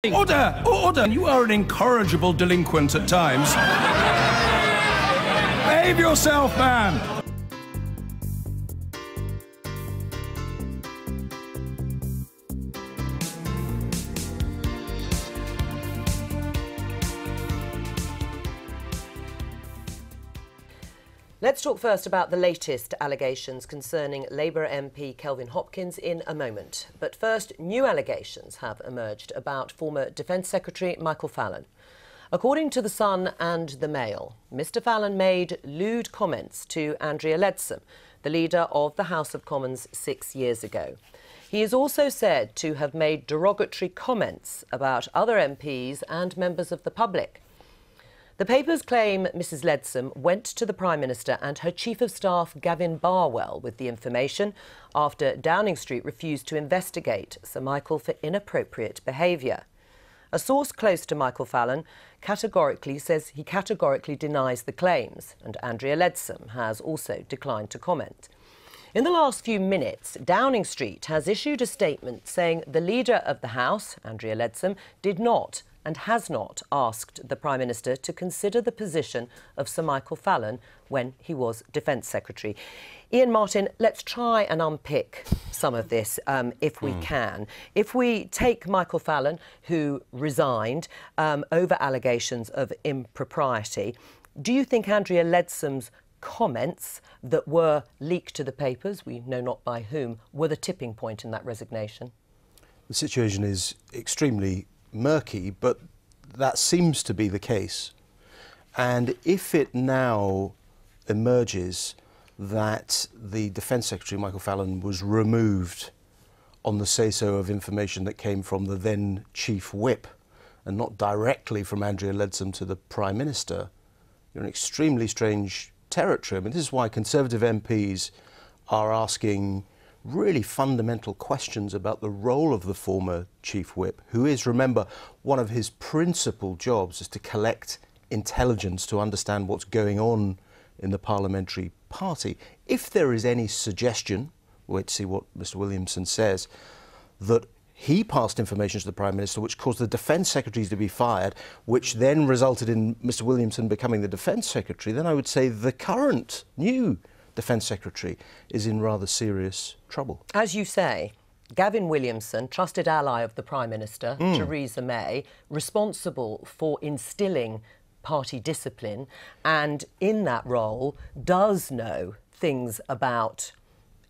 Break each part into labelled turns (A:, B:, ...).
A: Order! Order! You are an incorrigible delinquent at times. Behave yourself, man!
B: Let's talk first about the latest allegations concerning Labour MP Kelvin Hopkins in a moment. But first, new allegations have emerged about former Defence Secretary Michael Fallon. According to The Sun and The Mail, Mr Fallon made lewd comments to Andrea Leadsom, the leader of the House of Commons 6 years ago. He is also said to have made derogatory comments about other MPs and members of the public. The papers claim Mrs Leadsom went to the Prime Minister and her Chief of Staff Gavin Barwell with the information after Downing Street refused to investigate Sir Michael for inappropriate behaviour. A source close to Michael Fallon says he categorically denies the claims, and Andrea Leadsom has also declined to comment. In the last few minutes, Downing Street has issued a statement saying the leader of the House, Andrea Leadsom, did not and has not asked the Prime Minister to consider the position of Sir Michael Fallon when he was Defence Secretary. Ian Martin, let's try and unpick some of this if we can. If we take Michael Fallon, who resigned over allegations of impropriety, do you think Andrea Leadsom's comments that were leaked to the papers, we know not by whom, were the tipping point in that resignation?
C: The situation is extremely murky, but that seems to be the case. And if it now emerges that the Defence Secretary, Michael Fallon, was removed on the say-so of information that came from the then Chief Whip and not directly from Andrea Leadsom to the Prime Minister, you're in extremely strange territory. I mean, this is why Conservative MPs are asking really fundamental questions about the role of the former Chief Whip, who is, remember, one of his principal jobs is to collect intelligence to understand what's going on in the parliamentary party. If there is any suggestion, we'll wait to see what Mr Williamson says, that he passed information to the Prime Minister which caused the Defence Secretary to be fired, which then resulted in Mr Williamson becoming the Defence Secretary, then I would say the current, new Defence Secretary is in rather serious trouble.
B: As you say, Gavin Williamson, trusted ally of the Prime Minister, Theresa May, responsible for instilling party discipline, and in that role does know things about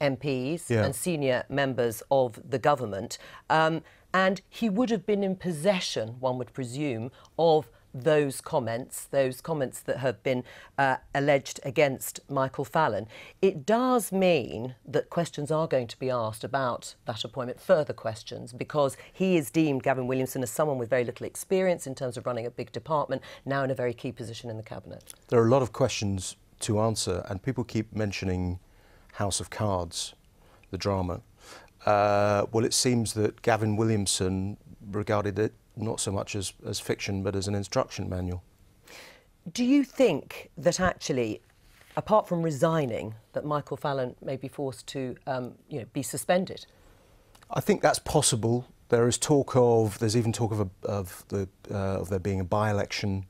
B: MPs and senior members of the government, and he would have been in possession, one would presume, of those comments that have been alleged against Michael Fallon. It does mean that questions are going to be asked about that appointment, further questions, because he is deemed, Gavin Williamson, as someone with very little experience in terms of running a big department, now in a very key position in the Cabinet.
C: There are a lot of questions to answer, and people keep mentioning House of Cards, the drama. Well, it seems that Gavin Williamson regarded it not so much as fiction, but as an instruction manual.
B: Do you think that actually, apart from resigning, that Michael Fallon may be forced to be suspended?
C: I think that's possible. There's even talk of there being a by-election.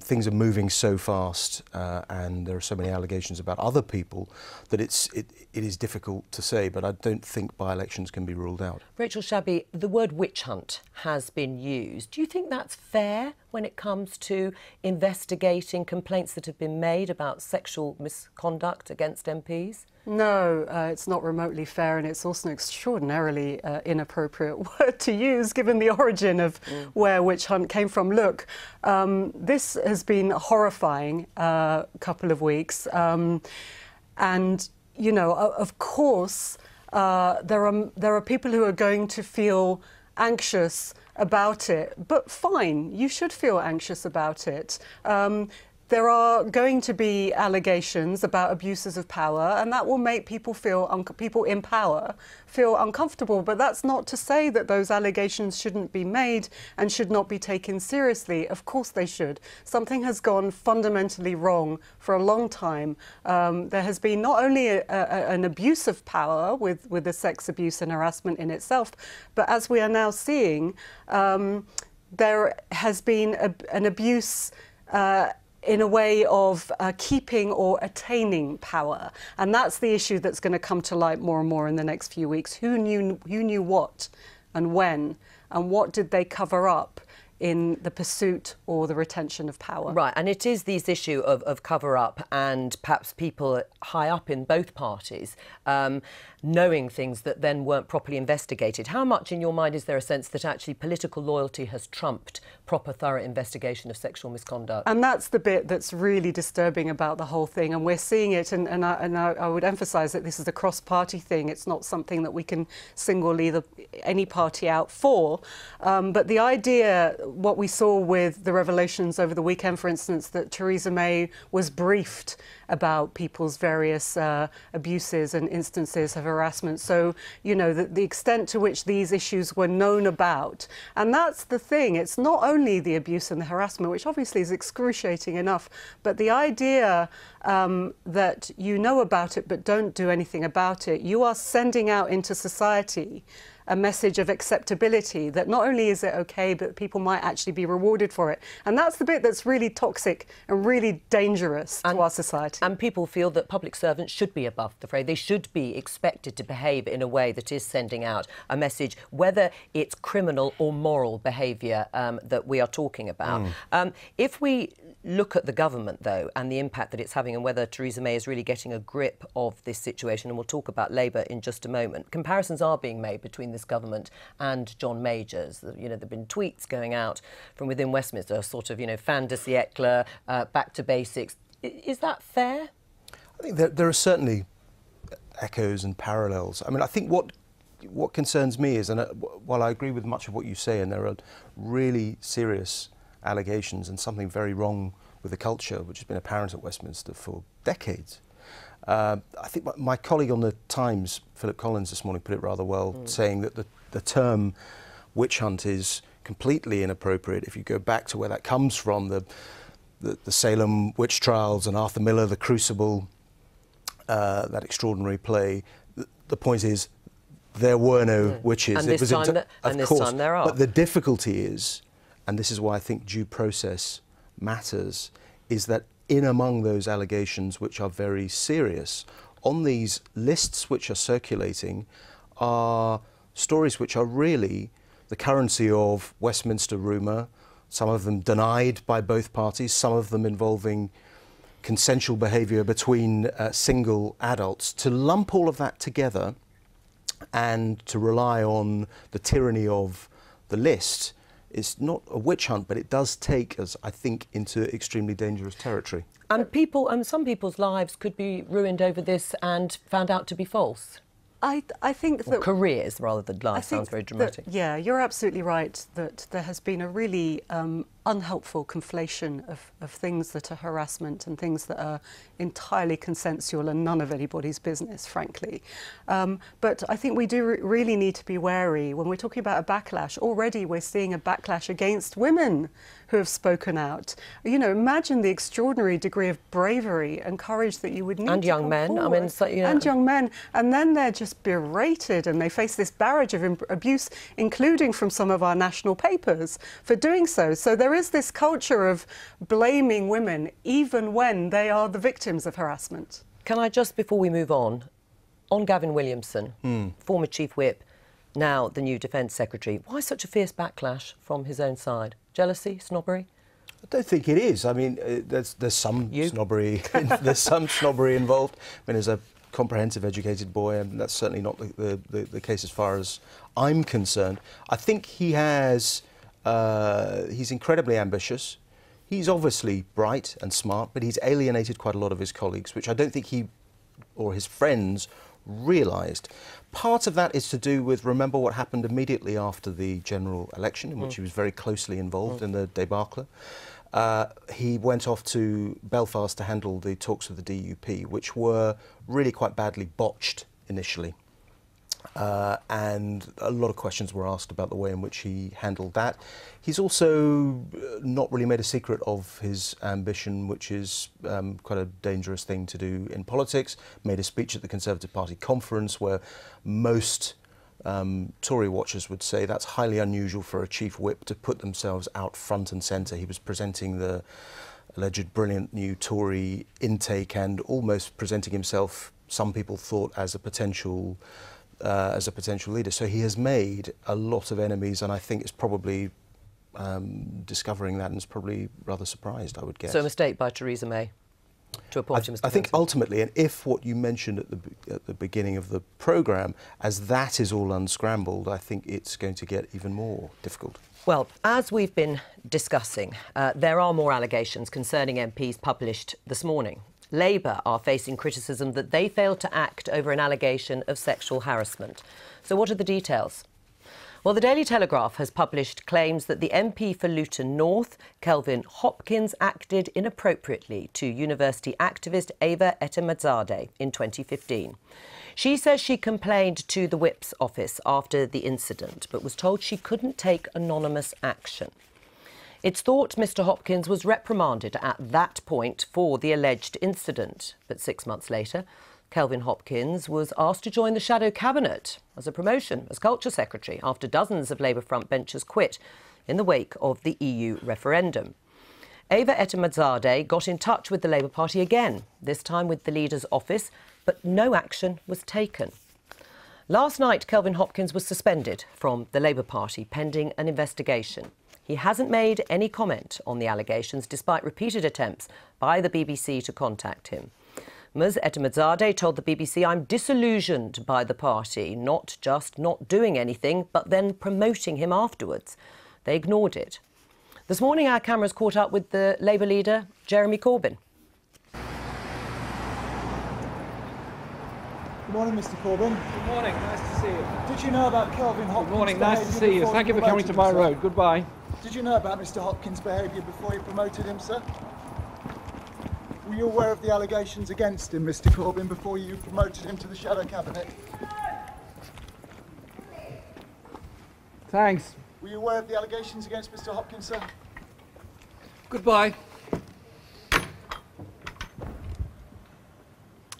C: Things are moving so fast, and there are so many allegations about other people that it is difficult to say, but I don't think by-elections can be ruled out.
B: Rachel Shabby, the word witch hunt has been used. Do you think that's fair when it comes to investigating complaints that have been made about sexual misconduct against MPs?
D: No, it's not remotely fair, and it's also an extraordinarily inappropriate word to use given the origin of where witch hunt came from. Look, this has been a horrifying couple of weeks, and, you know, of course, there are people who are going to feel anxious about it, but fine, you should feel anxious about it. there are going to be allegations about abuses of power, and that will make people people in power feel uncomfortable. But that's not to say that those allegations shouldn't be made and should not be taken seriously. Of course they should. Something has gone fundamentally wrong for a long time. There has been not only an abuse of power with the sex abuse and harassment in itself, but as we are now seeing, there has been an abuse in a way of keeping or attaining power. And that's the issue that's going to come to light more and more in the next few weeks. Who knew what and when, and what did they cover up in the pursuit or the retention of power?
B: Right, and it is this issue of cover-up and perhaps people high up in both parties knowing things that then weren't properly investigated. How much in your mind is there a sense that actually political loyalty has trumped proper, thorough investigation of sexual misconduct? And
D: that's the bit that's really disturbing about the whole thing, and we're seeing it, and I would emphasise that this is a cross-party thing. It's not something that we can single any party out for. But the idea, what we saw with the revelations over the weekend, for instance, that Theresa May was briefed about people's various abuses and instances of harassment. So, you know, the extent to which these issues were known about. And that's the thing. It's not only the abuse and the harassment, which obviously is excruciating enough, but the idea that you know about it but don't do anything about it. You are sending out into society a message of acceptability, that not only is it okay, but people might actually be rewarded for it. And that's the bit that's really toxic and really dangerous to our society.
B: And people feel that public servants should be above the fray. They should be expected to behave in a way that is sending out a message, whether it's criminal or moral behaviour that we are talking about. If we look at the government, though, and the impact that it's having and whether Theresa May is really getting a grip of this situation, and we'll talk about Labour in just a moment, comparisons are being made between this government and John Major's. You know, there have been tweets going out from within Westminster, sort of, you know, fin de siècle, back to basics. Is that fair?
C: I think there are certainly echoes and parallels. I mean, I think what concerns me is, and while I agree with much of what you say, and there are really serious allegations and something very wrong with the culture, which has been apparent at Westminster for decades. I think my colleague on the Times, Philip Collins, this morning put it rather well, saying that the term witch hunt is completely inappropriate. If you go back to where that comes from, the Salem witch trials and Arthur Miller, The Crucible, that extraordinary play, the point is there were no witches.
B: And this time there are.
C: But the difficulty is, and this is why I think due process matters, is that in among those allegations, which are very serious, on these lists which are circulating are stories which are really the currency of Westminster rumour, some of them denied by both parties, some of them involving consensual behaviour between single adults. To lump all of that together and to rely on the tyranny of the list is not a witch hunt, but it does take us, I think, into extremely dangerous territory.
B: And some people's lives could be ruined over this and found out to be false.
D: I think that...
B: Or careers, rather than lives. Sounds very dramatic.
D: Yeah, you're absolutely right that there has been a really unhelpful conflation of things that are harassment and things that are entirely consensual and none of anybody's business, frankly. But I think we do really need to be wary when we're talking about a backlash. Already we're seeing a backlash against women who have spoken out. You know, imagine the extraordinary degree of bravery and courage that you would need.
B: And young men. I mean, so, you know.
D: And young men. And then they're just berated and they face this barrage of abuse, including from some of our national papers, for doing so. So there is this culture of blaming women even when they are the victims of harassment.
B: Can I just, before we move on Gavin Williamson, former Chief Whip, now the new Defence Secretary, why such a fierce backlash from his own side? Jealousy, snobbery?
C: I don't think it is. I mean, there's some snobbery. There's some snobbery involved. I mean, as a comprehensive, educated boy, and that's certainly not the case as far as I'm concerned. I think he has. He's incredibly ambitious. He's obviously bright and smart, but he's alienated quite a lot of his colleagues, which I don't think he or his friends realised. Part of that is to do with, remember what happened immediately after the general election, in which he was very closely involved in the debacle. he went off to Belfast to handle the talks with the DUP, which were really quite badly botched initially. And a lot of questions were asked about the way in which he handled that. He's also not really made a secret of his ambition, which is quite a dangerous thing to do in politics. Made a speech at the Conservative Party conference where most Tory watchers would say that's highly unusual for a chief whip to put themselves out front and centre. He was presenting the alleged brilliant new Tory intake and almost presenting himself, some people thought, as a potential leader. So he has made a lot of enemies, and I think it's probably discovering that and is probably rather surprised, I would guess.
B: So a mistake by Theresa May to appoint him as
C: I think
B: defence.
C: ultimately, and if what you mentioned at the beginning of the programme, as that is all unscrambled, I think it's going to get even more difficult.
B: Well, as we've been discussing, there are more allegations concerning MPs published this morning. Labour are facing criticism that they failed to act over an allegation of sexual harassment. So what are the details? Well, the Daily Telegraph has published claims that the MP for Luton North, Kelvin Hopkins, acted inappropriately to university activist Ava Etemadzade in 2015. She says she complained to the Whip's office after the incident, but was told she couldn't take anonymous action. It's thought Mr Hopkins was reprimanded at that point for the alleged incident, but 6 months later, Kelvin Hopkins was asked to join the shadow cabinet as a promotion as Culture Secretary after dozens of Labour frontbenchers quit in the wake of the EU referendum. Ava Etemadzade got in touch with the Labour Party again, this time with the leader's office, but no action was taken. Last night, Kelvin Hopkins was suspended from the Labour Party pending an investigation. He hasn't made any comment on the allegations, despite repeated attempts by the BBC to contact him. Ms Etemadzade told the BBC, "I'm disillusioned by the party, not just not doing anything, but then promoting him afterwards. They ignored it." This morning, our cameras caught up with the Labour leader, Jeremy Corbyn.
E: Good morning, Mr Corbyn.
F: Good morning, nice to see you.
E: Did you know about Kelvin Hopkins'
F: Good morning, nice to
E: behaviour
F: see you.
E: before
F: Thank
E: he
F: you for coming to my
E: promoted himself?
F: road. Goodbye.
E: Did you know about Mr Hopkins' behaviour before he promoted him, sir? Were you aware of the allegations against him, Mr Corbyn, before you promoted him to the shadow cabinet?
F: Thanks.
E: Were you aware of the allegations against Mr Hopkins, sir?
F: Goodbye.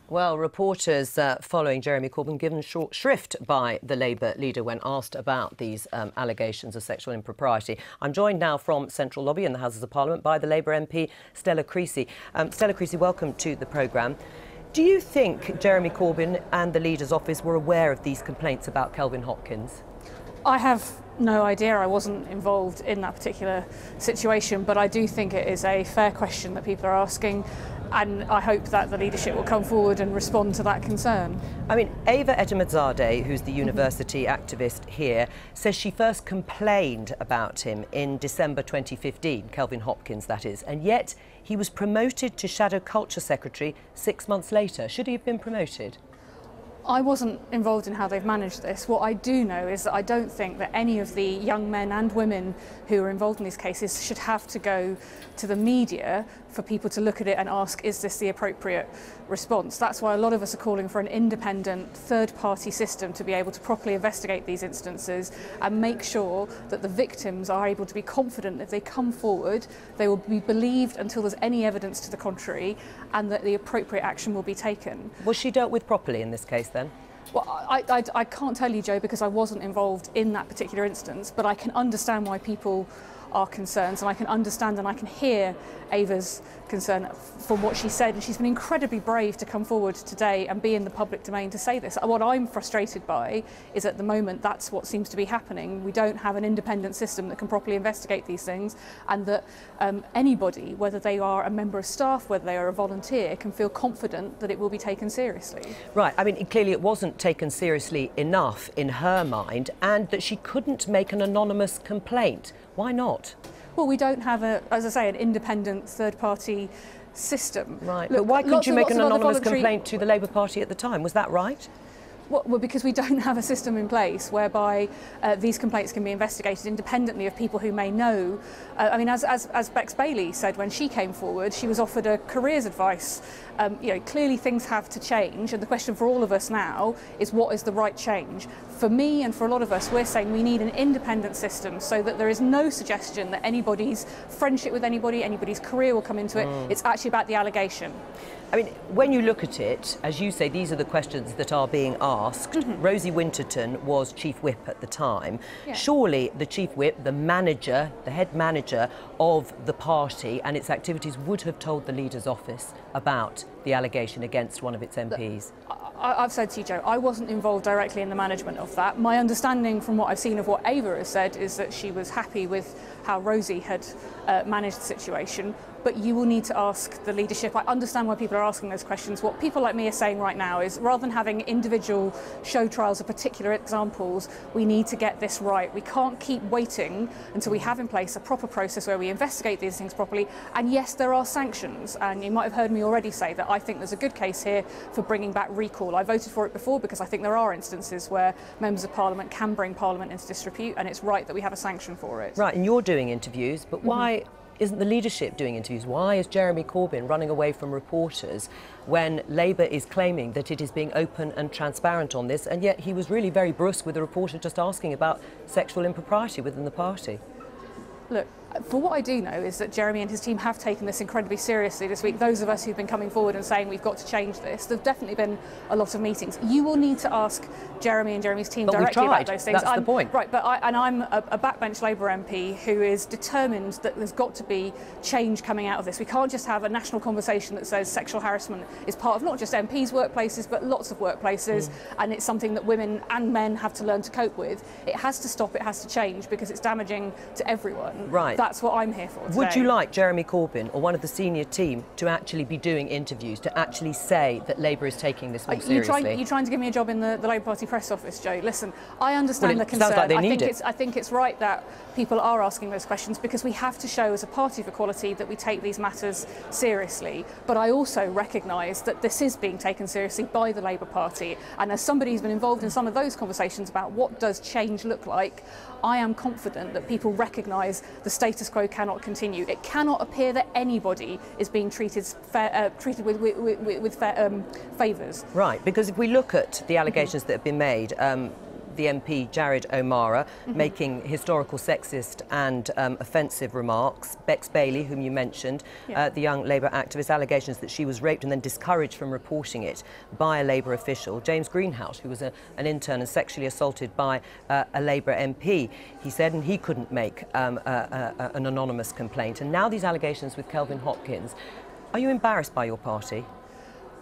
B: Well, reporters following Jeremy Corbyn given short shrift by the Labour leader when asked about these allegations of sexual impropriety. I'm joined now from Central Lobby in the Houses of Parliament by the Labour MP Stella Creasy. Stella Creasy, welcome to the programme. Do you think Jeremy Corbyn and the leader's office were aware of these complaints about Kelvin Hopkins?
G: I have no idea. I wasn't involved in that particular situation, but I do think it is a fair question that people are asking, and I hope that the leadership will come forward and respond to that concern.
B: I mean, Ava Etemadzade, who's the university activist here, says she first complained about him in December 2015, Kelvin Hopkins, that is, and yet he was promoted to Shadow Culture Secretary 6 months later. Should he have been promoted?
G: I wasn't involved in how they've managed this. What I do know is that I don't think that any of the young men and women who are involved in these cases should have to go to the media for people to look at it and ask, is this the appropriate response? That's why a lot of us are calling for an independent third-party system to be able to properly investigate these instances and make sure that the victims are able to be confident that if they come forward, they will be believed until there's any evidence to the contrary, and that the appropriate action will be taken.
B: Was she dealt with properly in this case then?
G: Well, I can't tell you, Joe, because I wasn't involved in that particular instance, but I can understand why people are concerned, and I can understand and I can hear Ava's concern from what she said, and she's been incredibly brave to come forward today and be in the public domain to say this. What I'm frustrated by is at the moment that's what seems to be happening. We don't have an independent system that can properly investigate these things, and that anybody, whether they are a member of staff, whether they are a volunteer, can feel confident that it will be taken seriously.
B: Right, I mean, clearly it wasn't taken seriously enough in her mind, and that she couldn't make an anonymous complaint. Why not?
G: Well, we don't have, as I say, an independent third-party system.
B: Right,
G: Look,
B: but why couldn't you make an anonymous
G: voluntary
B: complaint to the Labour Party at the time? Was that right?
G: Well, because we don't have a system in place whereby these complaints can be investigated independently of people who may know. I mean, as Bex Bailey said when she came forward, she was offered a careers advice. You know, clearly things have to change, and the question for all of us now is what is the right change? For me and for a lot of us, we're saying we need an independent system so that there is no suggestion that anybody's friendship with anybody, anybody's career will come into it. It's actually about the allegation.
B: I mean, when you look at it, as you say, these are the questions that are being asked. Rosie Winterton was Chief Whip at the time.
G: Yeah.
B: Surely the Chief Whip, the manager, the head manager of the party and its activities would have told the leader's office about the allegation against one of its MPs.
G: I've said to you, Joe, I wasn't involved directly in the management of that. My understanding from what I've seen of what Ava has said is that she was happy with how Rosie had managed the situation. But you will need to ask the leadership. I understand why people are asking those questions. What people like me are saying right now is rather than having individual show trials of particular examples, we need to get this right. We can't keep waiting until we have in place a proper process where we investigate these things properly. And yes, there are sanctions. And you might have heard me already say that I think there's a good case here for bringing back recall. I voted for it before because I think there are instances where members of Parliament can bring Parliament into disrepute, and it's right that we have a sanction for it.
B: Right, and you're doing interviews, but why isn't the leadership doing interviews? Why is Jeremy Corbyn running away from reporters when Labour is claiming that it is being open and transparent on this, and yet he was really very brusque with the reporter just asking about sexual impropriety within the party?
G: Look, for what I do know is that Jeremy and his team have taken this incredibly seriously this week. Those of us who've been coming forward and saying we've got to change this, there've definitely been a lot of meetings. You will need to ask Jeremy and Jeremy's team directly about those things.
B: That's the point.
G: Right, but I'm a backbench Labour MP who is determined that there's got to be change coming out of this. We can't just have a national conversation that says sexual harassment is part of not just MPs' workplaces, but lots of workplaces, and it's something that women and men have to learn to cope with. It has to stop, it has to change, because it's damaging to everyone.
B: Right.
G: That's what I'm here for today.
B: Would you like Jeremy Corbyn or one of the senior team to actually be doing interviews, to actually say that Labour is taking this more seriously?
G: You're trying to give me a job in the Labour Party press office, Joe. Listen, I understand the concern.
B: Sounds like they need it.
G: I think it's right that people are asking those questions because we have to show as a party of equality that we take these matters seriously. But I also recognise that this is being taken seriously by the Labour Party. And as somebody who's been involved in some of those conversations about what does change look like, I am confident that people recognise the status quo cannot continue. It cannot appear that anybody is being treated with favours.
B: Right, because if we look at the allegations that have been made, the MP Jared O'Mara making historical sexist and offensive remarks, Bex Bailey, whom you mentioned, the young Labour activist, allegations that she was raped and then discouraged from reporting it by a Labour official, James Greenhouse, who was an intern and sexually assaulted by a Labour MP, he said, and he couldn't make an anonymous complaint. And now these allegations with Kelvin Hopkins. Are you embarrassed by your party?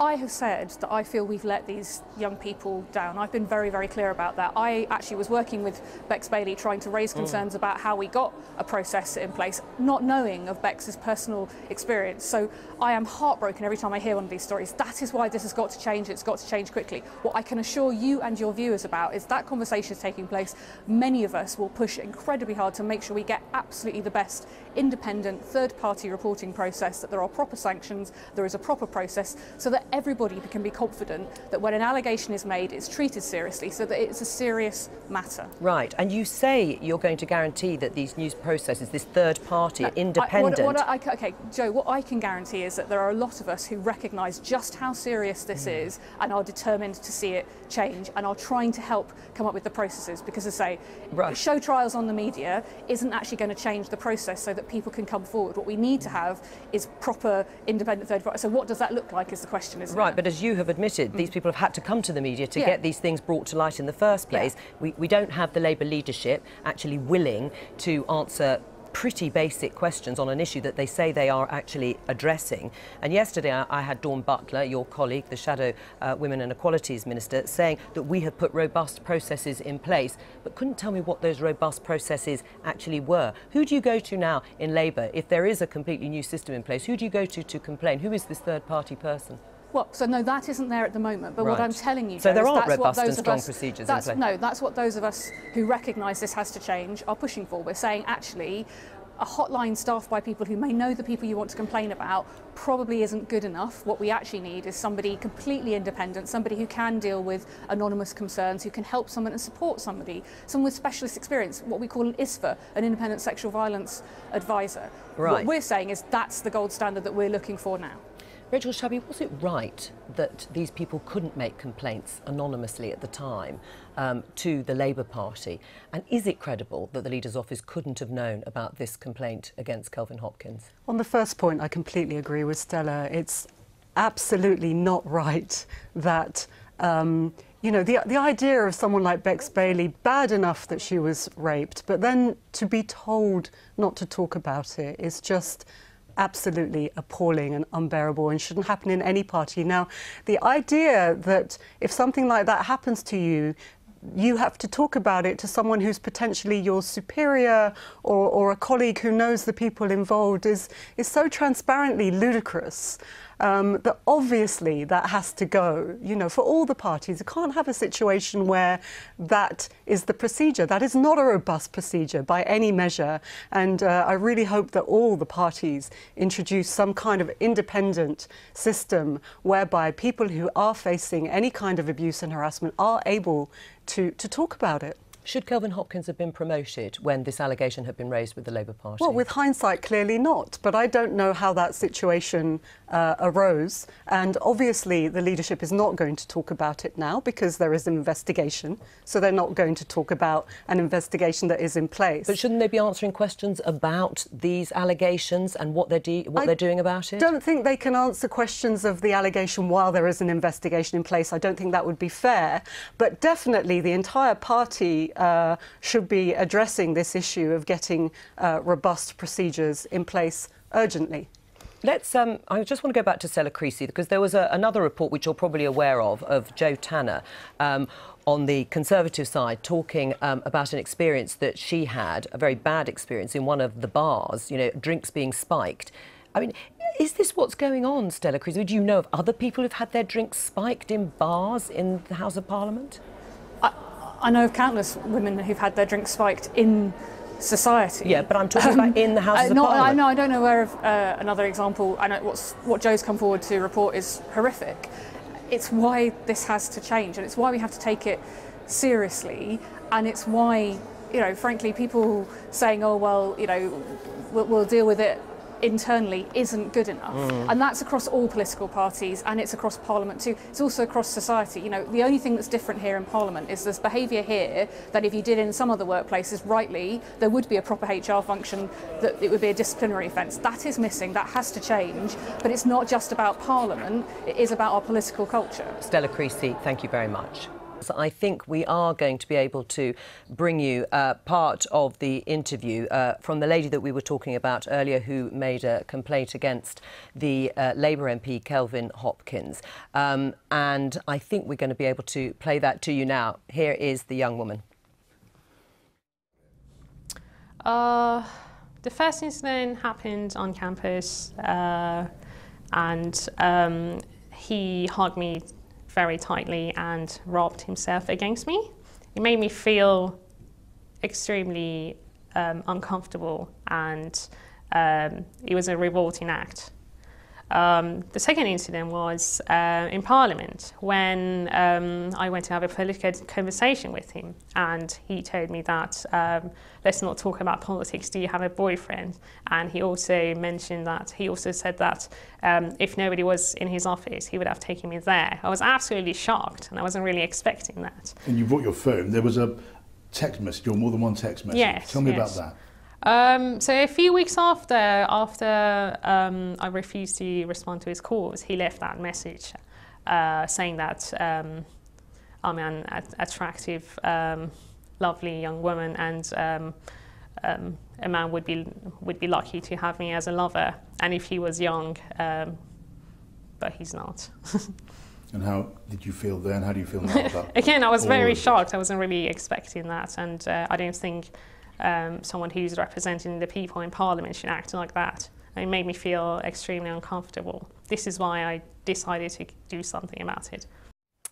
G: I have said that I feel we've let these young people down. I've been very, very clear about that. I actually was working with Bex Bailey trying to raise concerns about how we got a process in place, not knowing of Bex's personal experience. So I am heartbroken every time I hear one of these stories. That is why this has got to change. It's got to change quickly. What I can assure you and your viewers about is that conversation is taking place. Many of us will push incredibly hard to make sure we get absolutely the best independent third-party reporting process, that there are proper sanctions, there is a proper process, so that everybody can be confident that when an allegation is made, it's treated seriously, so that it's a serious matter.
B: Right, and you say you're going to guarantee that these news processes, this third party, are independent.
G: Okay, Joe, what I can guarantee is that there are a lot of us who recognise just how serious this is and are determined to see it change and are trying to help come up with the processes, because as I say, show trials on the media isn't actually going to change the process so that people can come forward. What we need to have is proper independent third party. So what does that look like is the question, isn't it?
B: Right, but as you have admitted, these people have had to come to the media to get these things brought to light in the first place. We don't have the Labour leadership actually willing to answer pretty basic questions on an issue that they say they are actually addressing. And yesterday I had Dawn Butler, your colleague, the Shadow Women and Equalities Minister, saying that we have put robust processes in place, but couldn't tell me what those robust processes actually were. Who do you go to now in Labour if there is a completely new system in place? Who do you go to complain? Who is this third-party person?
G: Well, so no, that isn't there at the moment. But what I'm telling you,
B: so there aren't
G: that's
B: robust
G: what those
B: and strong
G: of us,
B: procedures
G: that's,
B: in place.
G: No, that's what those of us who recognise this has to change are pushing for. We're saying, actually, a hotline staffed by people who may know the people you want to complain about probably isn't good enough. What we actually need is somebody completely independent, somebody who can deal with anonymous concerns, who can help someone and support somebody, someone with specialist experience, what we call an ISFA, an independent sexual violence advisor.
B: Right.
G: What we're saying is that's the gold standard that we're looking for now.
B: Rachel Shabby, was it right that these people couldn't make complaints anonymously at the time to the Labour Party? And is it credible that the Leader's Office couldn't have known about this complaint against Kelvin Hopkins?
D: On the first point, I completely agree with Stella. It's absolutely not right that, you know, the idea of someone like Bex Bailey, bad enough that she was raped, but then to be told not to talk about it is just absolutely appalling and unbearable and shouldn't happen in any party. Now, the idea that if something like that happens to you, you have to talk about it to someone who's potentially your superior or a colleague who knows the people involved is so transparently ludicrous. That obviously that has to go, you know, for all the parties. You can't have a situation where that is the procedure. That is not a robust procedure by any measure. And I really hope that all the parties introduce some kind of independent system whereby people who are facing any kind of abuse and harassment are able to talk about it.
B: Should Kelvin Hopkins have been promoted when this allegation had been raised with the Labour Party?
D: Well, with hindsight, clearly not. But I don't know how that situation arose. And obviously, the leadership is not going to talk about it now because there is an investigation. So they're not going to talk about an investigation that is in place.
B: But shouldn't they be answering questions about these allegations and what they're doing about it?
D: I don't think they can answer questions of the allegation while there is an investigation in place. I don't think that would be fair. But definitely, the entire party should be addressing this issue of getting robust procedures in place urgently.
B: Let's. I just want to go back to Stella Creasy because there was another report which you're probably aware of Jo Tanner on the Conservative side talking about an experience that she had, a very bad experience in one of the bars, you know, drinks being spiked. I mean, is this what's going on, Stella Creasy? Do you know of other people who've had their drinks spiked in bars in the House of Parliament?
G: I know of countless women who've had their drinks spiked in society.
B: Yeah, but I'm talking about in the House of Parliament.
G: I don't know where of another example. I know what Jo's come forward to report is horrific. It's why this has to change, and it's why we have to take it seriously, and it's why, you know, frankly, people saying, oh, well, you know, we'll deal with it internally isn't good enough. And that's across all political parties, and it's across Parliament too. It's also across society. You know, the only thing that's different here in Parliament is there's behaviour here that if you did in some other workplaces, rightly, there would be a proper HR function, that it would be a disciplinary offence. That is missing, that has to change, but it's not just about Parliament, it is about our political culture.
B: Stella Creasy, thank you very much. So I think we are going to be able to bring you part of the interview from the lady that we were talking about earlier who made a complaint against the Labour MP Kelvin Hopkins. And I think we're going to be able to play that to you now. Here is the young woman.
H: The first incident happened on campus and he hugged me very tightly and rubbed himself against me. It made me feel extremely uncomfortable, and it was a revolting act. The second incident was in Parliament when I went to have a political conversation with him, and he told me that let's not talk about politics, do you have a boyfriend? And he also mentioned that, he also said that if nobody was in his office, he would have taken me there. I was absolutely shocked, and I wasn't really expecting that.
I: And you brought your phone, there was a text message, or more than one text message.
H: Yes,
I: Tell me about that.
H: So a few weeks after I refused to respond to his calls, he left that message saying that I'm an attractive, lovely young woman, and a man would be lucky to have me as a lover, and if he was young, but he's not.
I: And how did you feel then? How do you feel now about
H: Again, I was very shocked. I wasn't really expecting that, and I don't think someone who's representing the people in Parliament should act like that. And it made me feel extremely uncomfortable. This is why I decided to do something about it.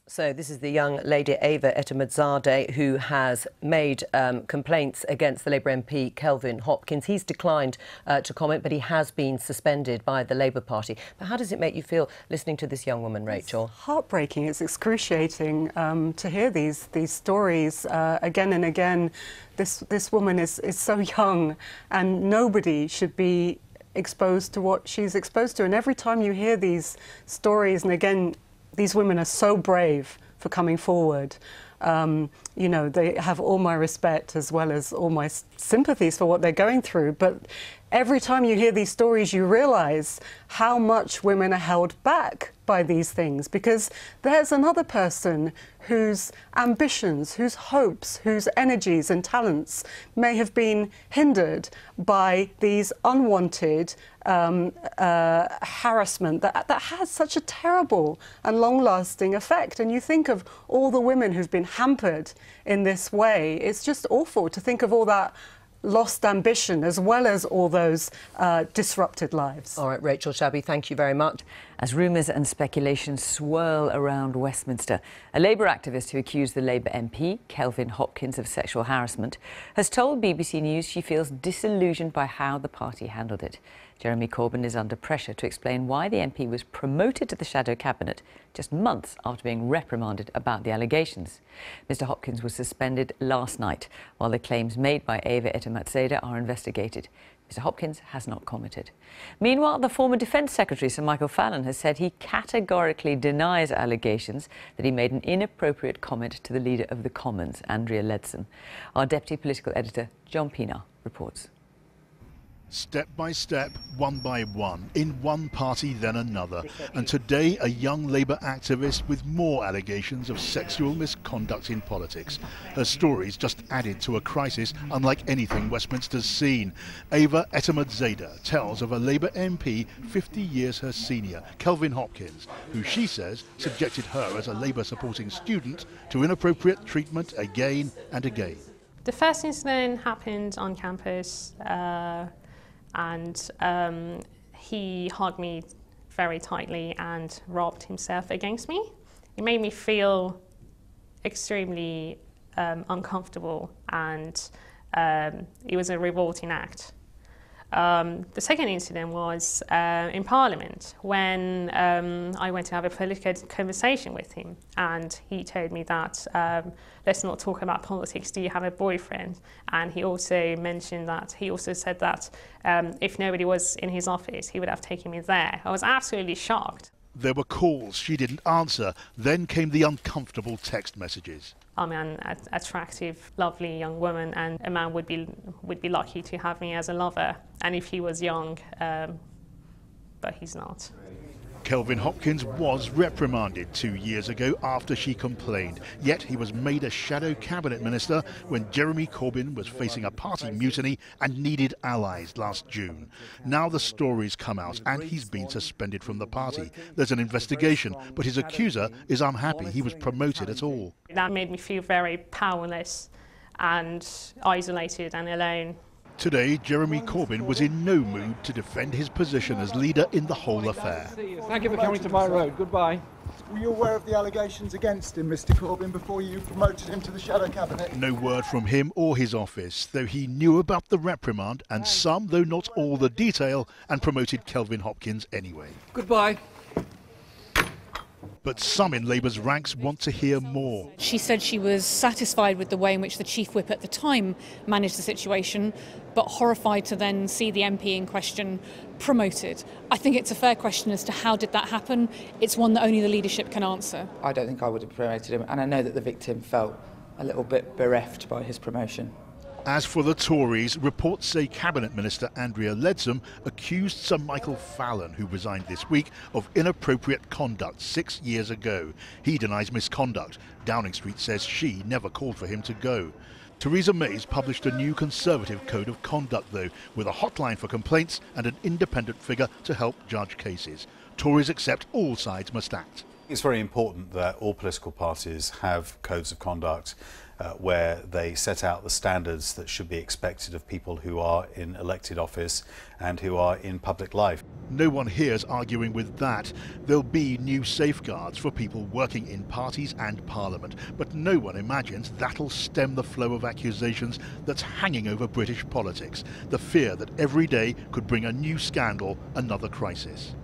B: So this is the young lady Ava Etemadzade who has made complaints against the Labour MP Kelvin Hopkins. He's declined to comment, but he has been suspended by the Labour Party. But how does it make you feel listening to this young woman, Rachel?
D: It's heartbreaking. It's excruciating to hear these stories again and again. This woman is so young, and nobody should be exposed to what she's exposed to. And every time you hear these stories, and again, these women are so brave for coming forward. You know, they have all my respect as well as all my sympathies for what they're going through. But every time you hear these stories, you realise how much women are held back by these things, because there's another person whose ambitions, whose hopes, whose energies and talents may have been hindered by these unwanted harassment that has such a terrible and long-lasting effect. And you think of all the women who've been hampered in this way. It's just awful to think of all that lost ambition as well as all those disrupted lives.
B: All right, Rachel Shabby, thank you very much.
J: As rumours and speculation swirl around Westminster, a Labour activist who accused the Labour MP, Kelvin Hopkins, of sexual harassment, has told BBC News she feels disillusioned by how the party handled it. Jeremy Corbyn is under pressure to explain why the MP was promoted to the shadow cabinet just months after being reprimanded about the allegations. Mr Hopkins was suspended last night, while the claims made by Ava Etemadzade are investigated. Mr Hopkins has not commented. Meanwhile, the former Defence Secretary, Sir Michael Fallon, has said he categorically denies allegations that he made an inappropriate comment to the Leader of the Commons, Andrea Leadsom. Our Deputy Political Editor, John Pienaar, reports.
I: Step by step, one by one, in one party then another. And today, a young Labour activist with more allegations of sexual misconduct in politics. Her story's just added to a crisis unlike anything Westminster's seen. Ava Etemadzade tells of a Labour MP 50 years her senior, Kelvin Hopkins, who she says subjected her as a Labour-supporting student to inappropriate treatment again and again.
H: The first incident happened on campus. And he hugged me very tightly and rubbed himself against me. It made me feel extremely uncomfortable, and it was a revolting act. The second incident was in Parliament, when I went to have a political conversation with him, and he told me that let's not talk about politics, do you have a boyfriend? And he also mentioned that, he also said that if nobody was in his office, he would have taken me there. I was absolutely shocked.
I: There were calls she didn't answer, then came the uncomfortable text messages.
H: I'm an attractive, lovely young woman, and a man would be lucky to have me as a lover. And if he was young, but he's not.
I: Kelvin Hopkins was reprimanded 2 years ago after she complained. Yet he was made a shadow cabinet minister when Jeremy Corbyn was facing a party mutiny and needed allies last June. Now the stories come out and he's been suspended from the party. There's an investigation, but his accuser is unhappy he was promoted at all.
H: That made me feel very powerless and isolated and alone.
I: Today, Jeremy Corbyn was in no mood to defend his position as leader in the whole affair.
F: Thank you for coming to my road. Goodbye.
E: Were you aware of the allegations against him, Mr Corbyn, before you promoted him to the shadow cabinet?
I: No word from him or his office, though he knew about the reprimand and some, though not all the detail, and promoted Kelvin Hopkins anyway.
F: Goodbye.
I: But some in Labour's ranks want to hear more.
G: She said she was satisfied with the way in which the Chief Whip at the time managed the situation, but horrified to then see the MP in question promoted. I think it's a fair question as to how did that happen. It's one that only the leadership can answer.
K: I don't think I would have promoted him, and I know that the victim felt a little bit bereft by his promotion.
I: As for the Tories, reports say Cabinet Minister Andrea Leadsom accused Sir Michael Fallon, who resigned this week, of inappropriate conduct 6 years ago. He denies misconduct. Downing Street says she never called for him to go. Theresa May's published a new Conservative code of conduct, though, with a hotline for complaints and an independent figure to help judge cases. Tories accept all sides must act.
L: It's very important that all political parties have codes of conduct where they set out the standards that should be expected of people who are in elected office and who are in public life.
I: No one here is arguing with that. There'll be new safeguards for people working in parties and Parliament, but no one imagines that'll stem the flow of accusations that's hanging over British politics. The fear that every day could bring a new scandal, another crisis.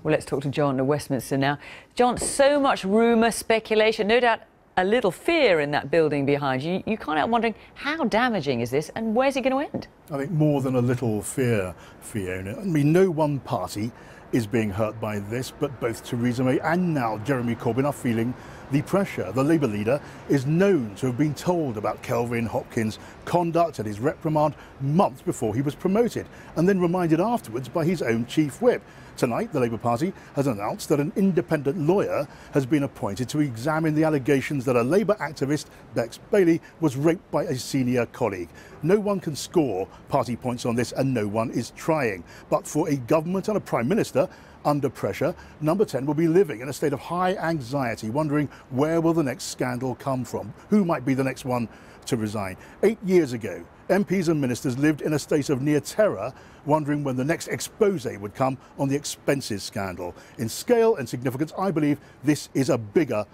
J: Well, let's talk to John at Westminster now. John, so much rumour, speculation, no doubt a little fear in that building behind you. You can't help wondering, how damaging is this and where's it going to end?
I: I think more than a little fear, Fiona. I mean, no one party is being hurt by this, but both Theresa May and now Jeremy Corbyn are feeling the pressure. The Labour leader is known to have been told about Kelvin Hopkins' conduct and his reprimand months before he was promoted, and then reminded afterwards by his own chief whip. Tonight, the Labour Party has announced that an independent lawyer has been appointed to examine the allegations that a Labour activist, Bex Bailey, was raped by a senior colleague. No one can score party points on this, and no one is trying. But for a government and a Prime Minister under pressure, Number 10 will be living in a state of high anxiety, wondering where will the next scandal come from? Who might be the next one to resign? 8 years ago, MPs and ministers lived in a state of near terror, wondering when the next expose would come on the expenses scandal. In scale and significance, I believe this is a bigger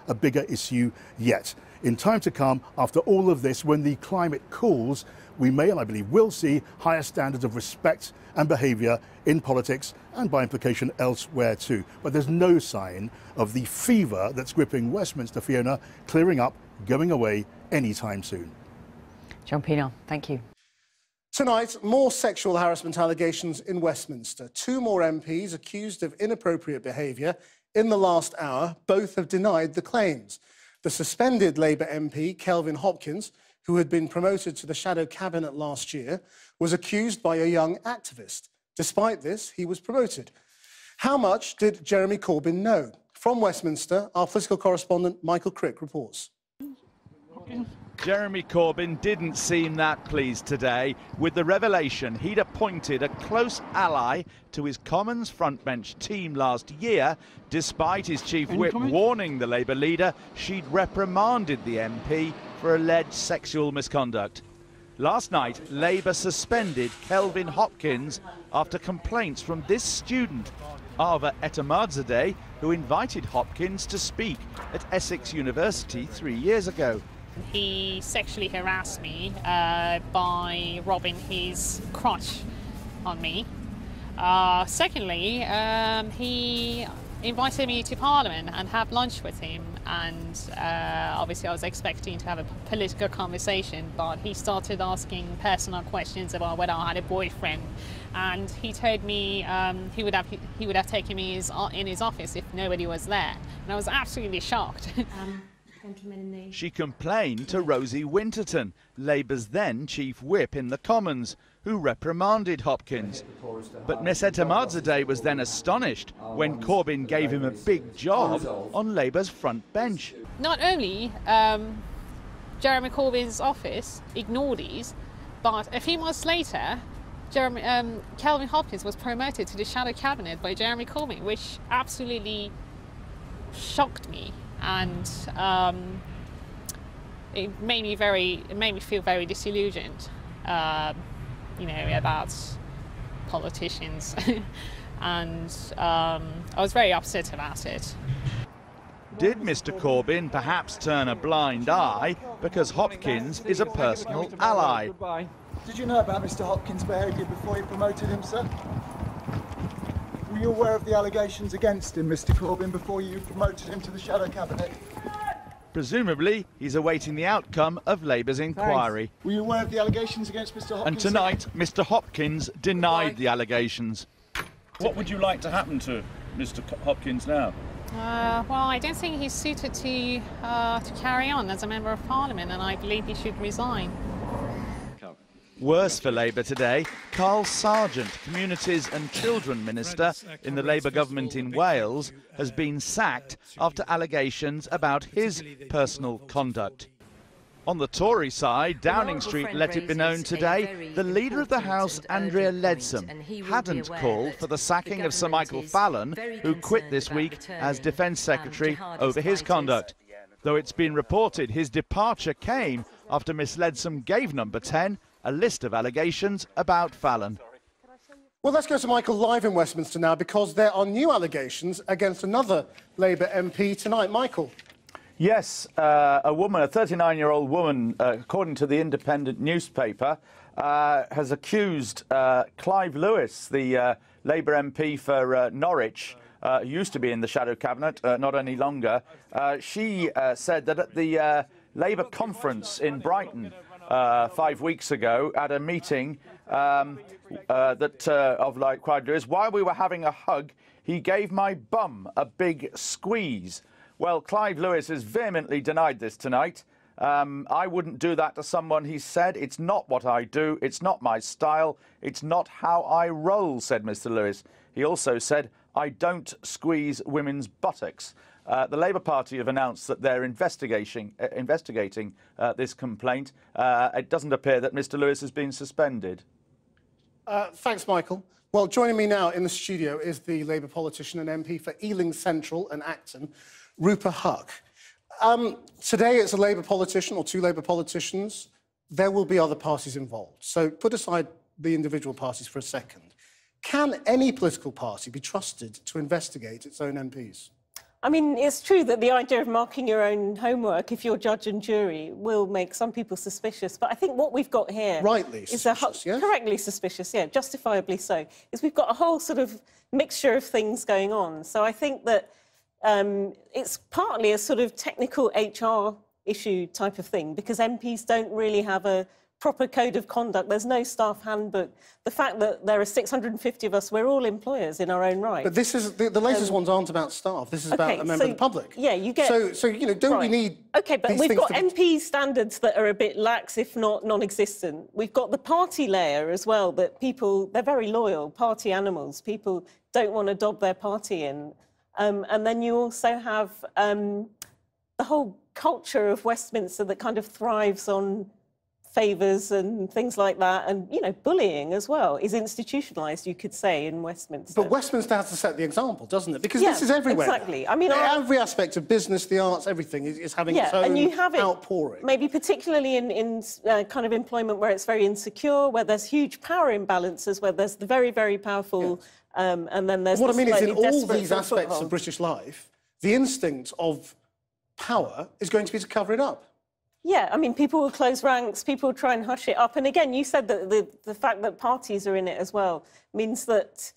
I: issue yet. In time to come, after all of this, when the climate cools, we may, and I believe will, see higher standards of respect and behaviour in politics and by implication elsewhere too. But there's no sign of the fever that's gripping Westminster, Fiona, clearing up, going away anytime soon.
J: John Pienaar, thank you.
M: Tonight, more sexual harassment allegations in Westminster. 2 more MPs accused of inappropriate behaviour in the last hour. Both have denied the claims. The suspended Labour MP, Kelvin Hopkins, who had been promoted to the shadow cabinet last year, was accused by a young activist. Despite this, he was promoted. How much did Jeremy Corbyn know? From Westminster, our political correspondent Michael Crick reports.
N: Jeremy Corbyn didn't seem that pleased today with the revelation he'd appointed a close ally to his Commons frontbench team last year, despite his chief whip warning the Labour leader she'd reprimanded the MP for alleged sexual misconduct. Last night, Labour suspended Kelvin Hopkins after complaints from this student, Ava Etemadzadeh, who invited Hopkins to speak at Essex University 3 years ago.
H: He sexually harassed me by rubbing his crotch on me. Secondly, he invited me to Parliament and have lunch with him, and obviously I was expecting to have a political conversation, but he started asking personal questions about whether I had a boyfriend, and he told me he would have taken me in his office if nobody was there, and I was absolutely shocked.
N: She complained to Rosie Winterton, Labour's then chief whip in the Commons, who reprimanded Hopkins. But Miss Etemadzadeh was then astonished when Corbyn gave him a big job on Labour's front bench.
H: Not only Jeremy Corbyn's office ignored these, but a few months later, Kelvin Hopkins was promoted to the shadow cabinet by Jeremy Corbyn, which absolutely shocked me. And it made me feel very disillusioned, you know, about politicians, and I was very upset about it.
N: Did Mr. Corbyn perhaps turn a blind eye because Hopkins is a personal ally?
E: Did you know about Mr. Hopkins' behaviour before you promoted him, sir? Were you aware of the allegations against him, Mr. Corbyn, before you promoted him to the shadow cabinet?
N: Presumably, he's awaiting the outcome of Labour's inquiry.
E: Were you aware of the allegations against Mr. Hopkins?
N: And tonight, Mr. Hopkins denied the allegations.
A: What would you like to happen to Mr. Hopkins now?
H: Well, I don't think he's suited to carry on as a Member of Parliament, and I believe he should resign.
N: Worse for Labour today, Carl Sargent, Communities and Children Minister in the Labour government in Wales, has been sacked after allegations about his personal conduct. On the Tory side, Downing Street let it be known today the Leader of the House, Andrea Leadsom, hadn't called for the sacking of Sir Michael Fallon, who quit this week as Defence Secretary over his conduct. Though it's been reported his departure came after Miss Leadsom gave Number 10 a list of allegations about Fallon.
M: Well, let's go to Michael live in Westminster now, because there are new allegations against another Labour MP tonight. Michael.
N: Yes, a woman, a 39-year-old woman, according to the Independent newspaper, has accused Clive Lewis, the Labour MP for Norwich, who used to be in the shadow cabinet, not any longer. She said that at the Labour conference in Brighton 5 weeks ago, at a meeting of Clive Lewis, while we were having a hug, he gave my bum a big squeeze. Well, Clive Lewis has vehemently denied this tonight. I wouldn't do that to someone, he said. It's not what I do. It's not my style. It's not how I roll, said Mr. Lewis. He also said, I don't squeeze women's buttocks. The Labour Party have announced that they're investigating this complaint. It doesn't appear that Mr. Lewis has been suspended.
M: Thanks, Michael. Well, joining me now in the studio is the Labour politician and MP for Ealing Central and Acton, Rupert Huck. Today it's a Labour politician or two Labour politicians. There will be other parties involved. So put aside the individual parties for a second. Can any political party be trusted to investigate its own MPs?
O: I mean, it's true that the idea of marking your own homework, if you're judge and jury, will make some people suspicious. But I think what we've got here
M: rightly
O: is
M: suspicious, yes?
O: Correctly suspicious, yeah, justifiably so, is we've got a whole sort of mixture of things going on. So I think that it's partly a sort of technical HR issue type of thing, because MPs don't really have a proper code of conduct. There's no staff handbook. The fact that there are 650 of us, we're all employers in our own right.
M: But this is the latest ones aren't about staff. This is about a member of the public.
O: Yeah, you get.
M: So you know, don't we need?
O: Okay, but we've got MP standards that are a bit lax, if not non-existent. We've got the party layer as well. That they're very loyal, party animals. People don't want to dob their party in, and then you also have the whole culture of Westminster that kind of thrives on favours and things like that, and, you know, bullying as well is institutionalised, you could say, in Westminster.
M: But Westminster has to set the example, doesn't it? Because this is everywhere.
O: Exactly. I mean,
M: every aspect of business, the arts, everything is having its own
O: and you have it,
M: outpouring.
O: Maybe particularly in kind of employment where it's very insecure, where there's huge power imbalances, where there's the very, very powerful, and then there's
M: what I mean is, in all these aspects of British life, the instinct of power is going to be to cover it up.
O: Yeah, I mean, people will close ranks, people will try and hush it up. And again, you said that the fact that parties are in it as well means that,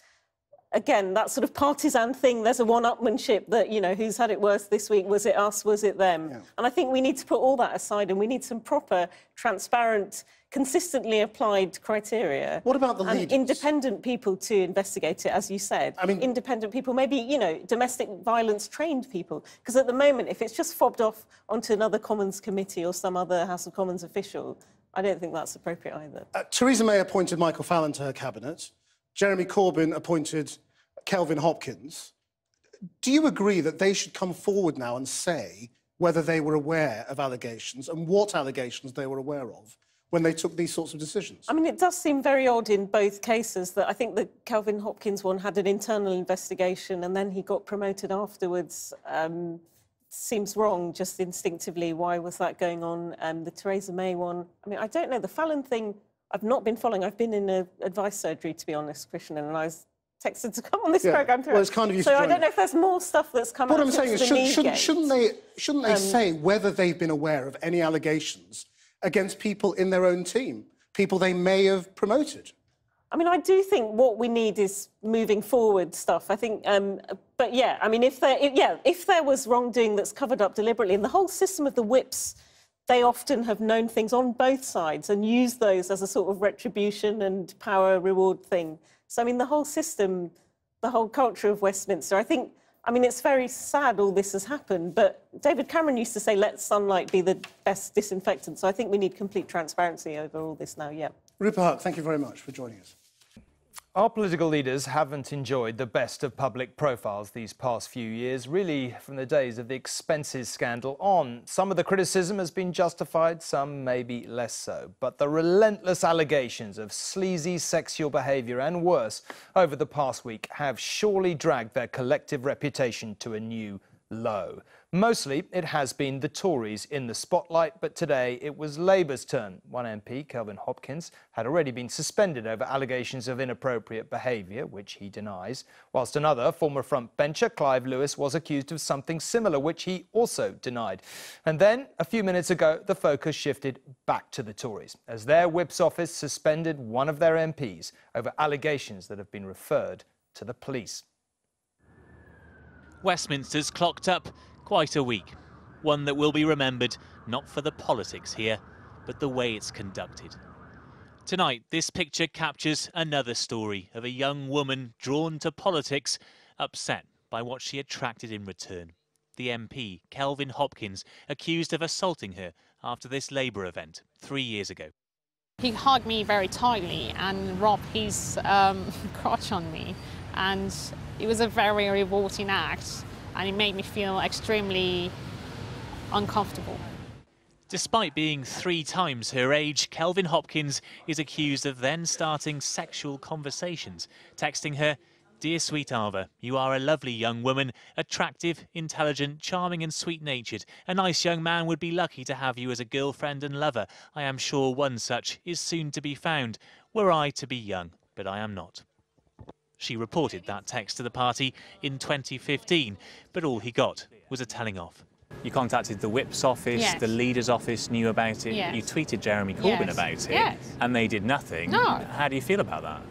O: again, that sort of partisan thing, there's a one-upmanship that, you know, who's had it worse this week? Was it us? Was it them? Yeah. And I think we need to put all that aside, and we need some proper, transparent, consistently applied criteria.
M: What about the leaders?
O: And independent people to investigate it, as you said. I mean, independent people, maybe, you know, domestic violence trained people. Because at the moment, if it's just fobbed off onto another Commons committee or some other House of Commons official, I don't think that's appropriate either.
M: Theresa May appointed Michael Fallon to her cabinet. Jeremy Corbyn appointed Kelvin Hopkins. Do you agree that they should come forward now and say whether they were aware of allegations and what allegations they were aware of when they took these sorts of decisions? I
O: mean, it does seem very odd in both cases that I think the Kelvin Hopkins one had an internal investigation and then he got promoted afterwards. Seems wrong, just instinctively. Why was that going on? The Theresa May one, I mean, I don't know. The Fallon thing, I've not been following. I've been in advice surgery, to be honest, Christian, and I was texted to come on this programme.
M: Well, it's kind of
O: so I don't know if there's more stuff that's come out.
M: What I'm saying is, shouldn't they say whether they've been aware of any allegations against people in their own team, people they may have promoted?
O: I mean, I do think what we need is moving forward stuff. I think, but yeah, I mean, if there was wrongdoing that's covered up deliberately, and the whole system of the whips, they often have known things on both sides and used those as a sort of retribution and power reward thing. So, I mean, the whole system, the whole culture of Westminster, I mean, it's very sad all this has happened, but David Cameron used to say, let sunlight be the best disinfectant. So I think we need complete transparency over all this now, yeah.
M: Rupert Huck, thank you very much for joining us.
P: Our political leaders haven't enjoyed the best of public profiles these past few years, really from the days of the expenses scandal on. Some of the criticism has been justified, some maybe less so. But the relentless allegations of sleazy sexual behaviour and worse over the past week have surely dragged their collective reputation to a new low. Mostly, it has been the Tories in the spotlight, but today it was Labour's turn. One MP, Kelvin Hopkins, had already been suspended over allegations of inappropriate behaviour, which he denies, whilst another, former frontbencher, Clive Lewis, was accused of something similar, which he also denied. And then, a few minutes ago, the focus shifted back to the Tories, as their Whip's office suspended one of their MPs over allegations that have been referred to the police.
Q: Westminster's clocked up quite a week, one that will be remembered not for the politics here, but the way it's conducted. Tonight, this picture captures another story of a young woman drawn to politics, upset by what she attracted in return. The MP, Kelvin Hopkins, accused of assaulting her after this Labour event 3 years ago.
H: He hugged me very tightly and rubbed his crotch on me, and it was a very revolting act, and it made me feel extremely uncomfortable.
Q: Despite being 3 times her age, Kelvin Hopkins is accused of then starting sexual conversations, texting her, "Dear sweet Ava, you are a lovely young woman, attractive, intelligent, charming and sweet-natured. A nice young man would be lucky to have you as a girlfriend and lover. I am sure one such is soon to be found, were I to be young, but I am not." She reported that text to the party in 2015, but all he got was a telling off. You contacted the Whip's office,
H: yes.
Q: The leader's office knew about it,
H: yes.
Q: You tweeted Jeremy Corbyn
H: yes.
Q: about it,
H: yes.
Q: and they did nothing.
H: No.
Q: How do you feel about that?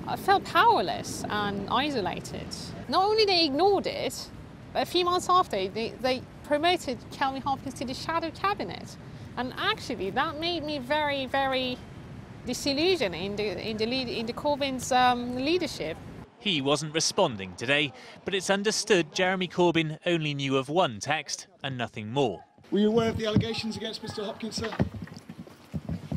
H: I felt powerless and isolated. Not only they ignored it, but a few months after, they promoted Kelvin Hopkins to the shadow cabinet. And actually, that made me very, very disillusioned in the Corbyn's leadership.
Q: He wasn't responding today, but it's understood Jeremy Corbyn only knew of one text and nothing more.
E: Were you aware of the allegations against Mr Hopkins, sir?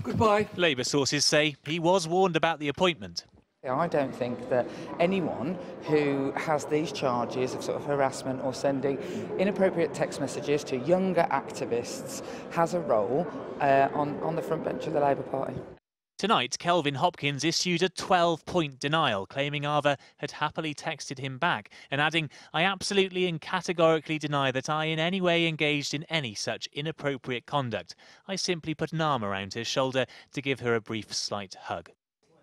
Q: Goodbye. Labour sources say he was warned about the appointment.
K: I don't think that anyone who has these charges of sort of harassment or sending inappropriate text messages to younger activists has a role on the front bench of the Labour Party.
Q: Tonight, Kelvin Hopkins issued a 12-point denial, claiming Ava had happily texted him back and adding, "I absolutely and categorically deny that I in any way engaged in any such inappropriate conduct. I simply put an arm around her shoulder to give her a brief slight hug."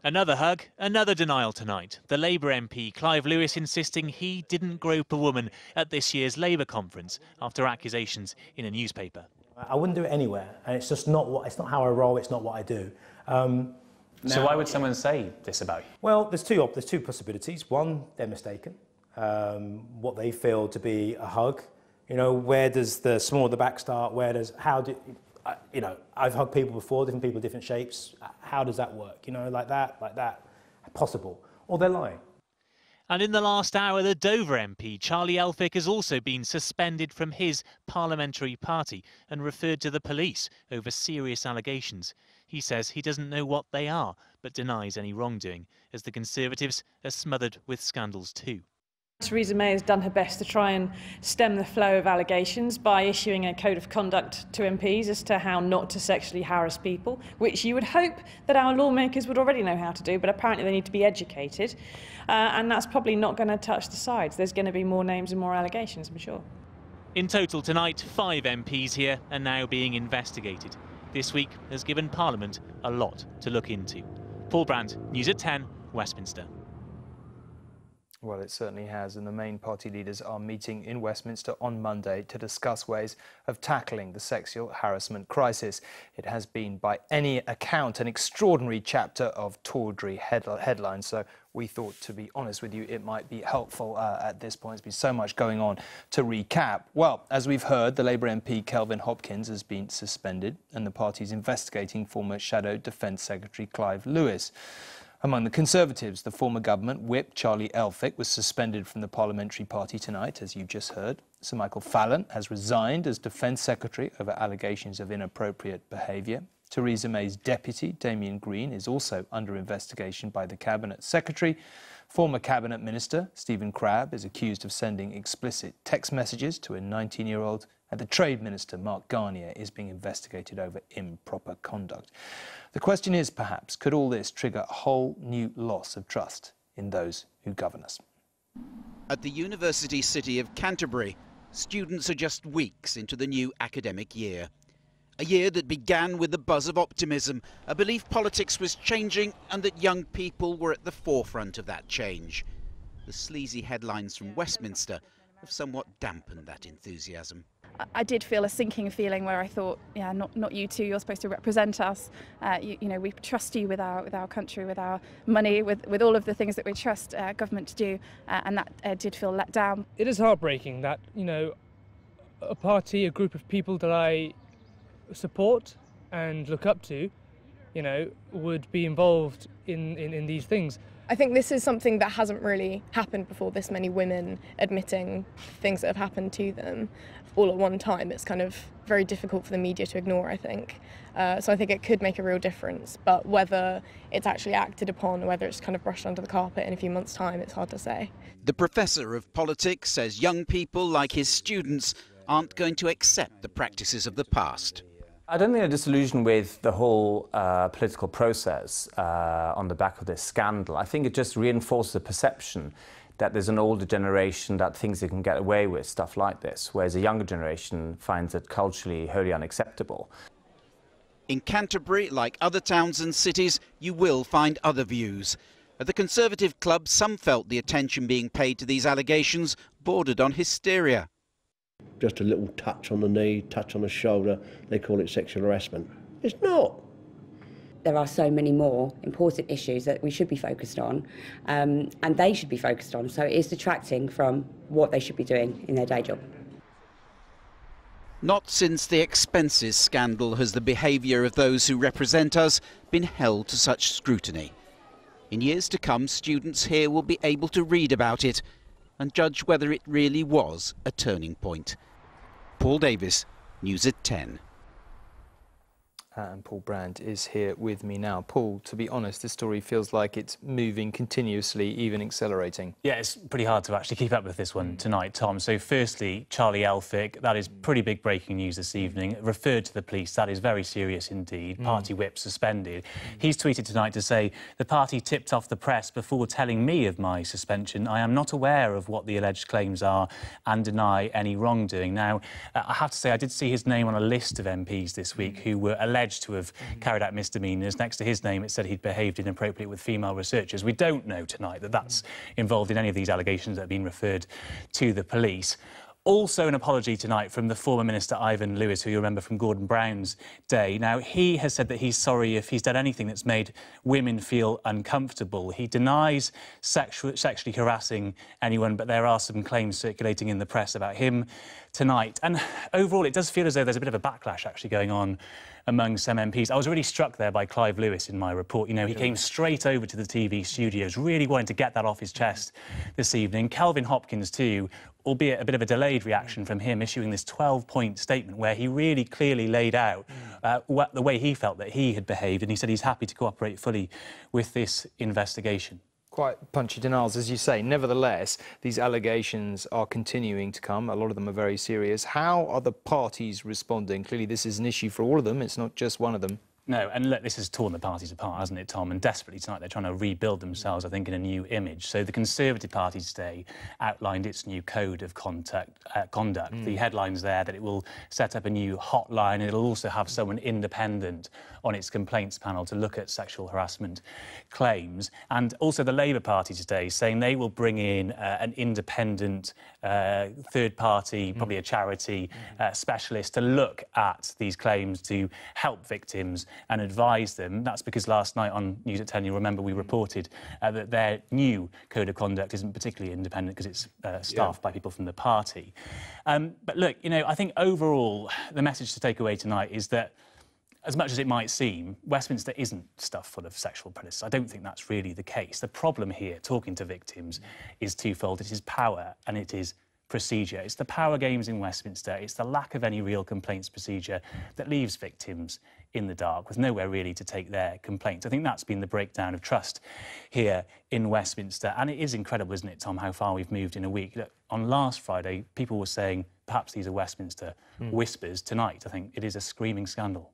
Q: Another hug, another denial tonight. The Labour MP, Clive Lewis, insisting he didn't grope a woman at this year's Labour conference after accusations in a newspaper.
R: I wouldn't do it anywhere, and it's just not how I roll. It's not what I do.
Q: So why would someone say this about you?
R: Well, there's two possibilities. One, they're mistaken. What they feel to be a hug. You know, where does the small of the back start? You know, I've hugged people before, different people, different shapes. How does that work? You know, like that. Possible. Or they're lying.
Q: And in the last hour, the Dover MP, Charlie Elphicke, has also been suspended from his parliamentary party and referred to the police over serious allegations. He says he doesn't know what they are, but denies any wrongdoing, as the Conservatives are smothered with scandals too.
S: Theresa May has done her best to try and stem the flow of allegations by issuing a code of conduct to MPs as to how not to sexually harass people, which you would hope that our lawmakers would already know how to do, but apparently they need to be educated. And that's probably not going to touch the sides. There's going to be more names and more allegations, I'm sure.
Q: In total tonight, 5 MPs here are now being investigated. This week has given Parliament a lot to look into. Paul Brandt, News at 10, Westminster.
P: Well, it certainly has, and the main party leaders are meeting in Westminster on Monday to discuss ways of tackling the sexual harassment crisis. It has been, by any account, an extraordinary chapter of tawdry headlines, so we thought, to be honest with you, it might be helpful at this point. There's been so much going on to recap. Well, as we've heard, the Labour MP Kelvin Hopkins has been suspended, and the party's investigating former Shadow Defence Secretary Clive Lewis. Among the Conservatives, the former government whip Charlie Elphicke was suspended from the parliamentary party tonight, as you just heard. Sir Michael Fallon has resigned as Defence Secretary over allegations of inappropriate behaviour. Theresa May's deputy, Damien Green, is also under investigation by the Cabinet Secretary. Former Cabinet Minister Stephen Crabb is accused of sending explicit text messages to a 19-year-old, and the Trade Minister Mark Garnier is being investigated over improper conduct. The question is, perhaps, could all this trigger a whole new loss of trust in those who govern us?
T: At the University City of Canterbury, Students are just weeks into the new academic year. A year that began with the buzz of optimism, a belief politics was changing and that young people were at the forefront of that change. The sleazy headlines from Westminster have somewhat dampened that enthusiasm.
U: I did feel a sinking feeling where I thought, yeah, not you two, you're supposed to represent us. You know, we trust you with our country, with our money, with all of the things that we trust government to do, and that did feel let down.
V: It is heartbreaking that, you know, a party, a group of people that I support and look up to, you know, would be involved in these things.
W: I think this is something that hasn't really happened before, this many women admitting things that have happened to them all at one time. It's kind of very difficult for the media to ignore, I think. So I think it could make a real difference, but whether it's actually acted upon, whether it's kind of brushed under the carpet in a few months' time, it's hard to say.
T: The professor of politics says young people, like his students, aren't going to accept the practices of the past.
X: I don't think they're disillusioned with the whole political process on the back of this scandal. I think it just reinforces the perception that there's an older generation that thinks they can get away with stuff like this, whereas a younger generation finds it culturally wholly unacceptable.
T: In Canterbury, like other towns and cities, you will find other views. At the Conservative club, some felt the attention being paid to these allegations bordered on hysteria.
Y: Just a little touch on the knee, touch on the shoulder, they call it sexual harassment. It's not.
Z: There are so many more important issues that we should be focused on, and they should be focused on, so it is detracting from what they should be doing in their day job.
T: Not since the expenses scandal has the behaviour of those who represent us been held to such scrutiny. In years to come, students here will be able to read about it and judge whether it really was a turning point. Paul Davis, News at 10.
P: And Paul Brand is here with me now. Paul, to be honest, this story feels like it's moving continuously, even accelerating.
Q: Yeah, it's pretty hard to actually keep up with this one tonight, Tom. So firstly, Charlie Elphicke, that is pretty big breaking news this evening, referred to the police. That is very serious indeed. Party whip suspended. He's tweeted tonight to say, the party tipped off the press before telling me of my suspension. I am not aware of what the alleged claims are and deny any wrongdoing. Now, I have to say, I did see his name on a list of MPs this week who were alleged to have carried out misdemeanours. Next to his name, it said he'd behaved inappropriately with female researchers. We don't know tonight that that's involved in any of these allegations that have been referred to the police. Also an apology tonight from the former Minister Ivan Lewis, who you remember from Gordon Brown's day. Now, he has said that he's sorry if he's done anything that's made women feel uncomfortable. He denies sexually harassing anyone, but there are some claims circulating in the press about him tonight. And overall, it does feel as though there's a bit of a backlash actually going on among some MPs. I was really struck there by Clive Lewis in my report. You know, he came straight over to the TV studios, really wanting to get that off his chest this evening. Kelvin Hopkins too, albeit a bit of a delayed reaction from him, issuing this 12-point statement where he really clearly laid out the way he felt that he had behaved, and he said he's happy to cooperate fully with this investigation.
P: Quite punchy denials, as you say. Nevertheless, these allegations are continuing to come. A lot of them are very serious. How are the parties responding? Clearly, this is an issue for all of them. It's not just one of them.
Q: No, and look, this has torn the parties apart, hasn't it, Tom? And desperately tonight they're trying to rebuild themselves, I think, in a new image. So the Conservative Party today outlined its new code of conduct. The headlines there that it will set up a new hotline. It'll also have someone independent on its complaints panel to look at sexual harassment claims. And also the Labour Party today saying they will bring in an independent third party, probably a charity specialist, to look at these claims to help victims and advise them. That's because last night on News at 10, you'll remember we reported that their new code of conduct isn't particularly independent because it's staffed by people from the party. But look, you know, I think overall the message to take away tonight is that as much as it might seem, Westminster isn't stuffed full of sexual predators. I don't think that's really the case. The problem here, talking to victims, is twofold. It is power and it is procedure. It's the power games in Westminster. It's the lack of any real complaints procedure that leaves victims in the dark with nowhere really to take their complaints. I think that's been the breakdown of trust here in Westminster. And it is incredible, isn't it, Tom, how far we've moved in a week. Look, on last Friday, people were saying perhaps these are Westminster whispers. Tonight, I think it is a screaming scandal.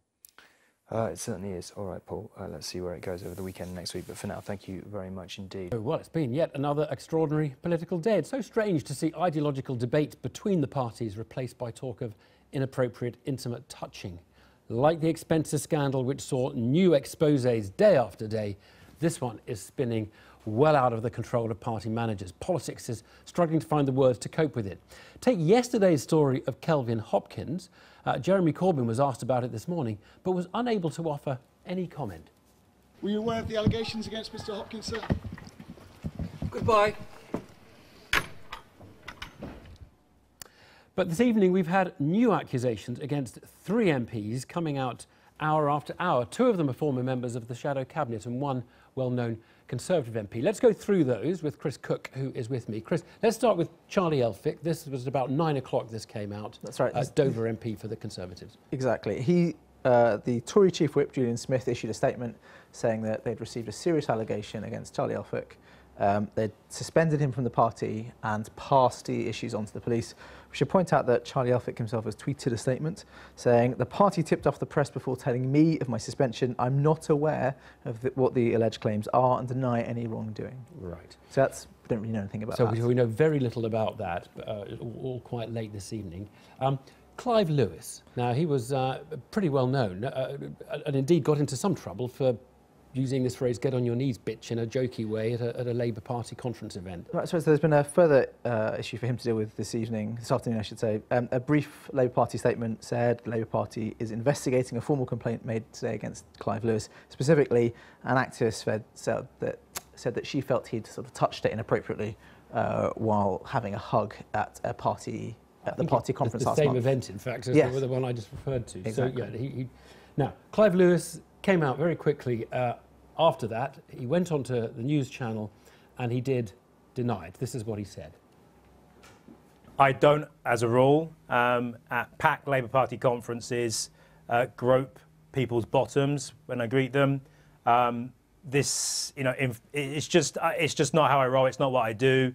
P: It certainly is. All right, Paul, let's see where it goes over the weekend next week. But for now, thank you very much indeed.
B: Well, it's been yet another extraordinary political day. It's so strange to see ideological debate between the parties replaced by talk of inappropriate, intimate touching. Like the expenses scandal, which saw new exposés day after day, this one is spinning well out of the control of party managers. Politics is struggling to find the words to cope with it. Take yesterday's story of Kelvin Hopkins. Jeremy Corbyn was asked about it this morning, but was unable to offer any comment.
E: Were you aware of the allegations against Mr. Hopkins, sir?
B: Goodbye. But this evening we've had new accusations against 3 MPs coming out hour after hour. 2 of them are former members of the Shadow Cabinet and 1 well-known Conservative MP. Let's go through those with Chris Cook, who is with me. Chris, let's start with Charlie Elphicke. This was about 9 o'clock this came out.
C: That's right.
B: Dover MP for the Conservatives.
C: Exactly. The Tory Chief Whip, Julian Smith, issued a statement saying that they'd received a serious allegation against Charlie Elphicke. They'd suspended him from the party and passed the issues on to the police. We should point out that Charlie Elphicke himself has tweeted a statement saying, "The party tipped off the press before telling me of my suspension. I'm not aware of what the alleged claims are and deny any wrongdoing."
B: Right.
C: So that's, we don't really know anything about
B: so
C: that.
B: So we know very little about that, all quite late this evening. Clive Lewis, now he was pretty well known and indeed got into some trouble for using this phrase, "get on your knees, bitch," in a jokey way at a Labour Party conference event.
C: Right, so there's been a further issue for him to deal with this afternoon I should say. A brief Labour Party statement said the Labour Party is investigating a formal complaint made today against Clive Lewis. Specifically, an activist said that she felt he'd sort of touched it inappropriately while having a hug at a party at the party conference last month.
B: The same event, in fact, as the one I just referred to.
C: Exactly.
B: So, yeah, now, Clive Lewis came out very quickly after that. He went onto the news channel and he did deny it. This is what he said.
R: I don't, as a rule, at packed Labour Party conferences, grope people's bottoms when I greet them. This, you know, it's just not how I roll. It's not what I do.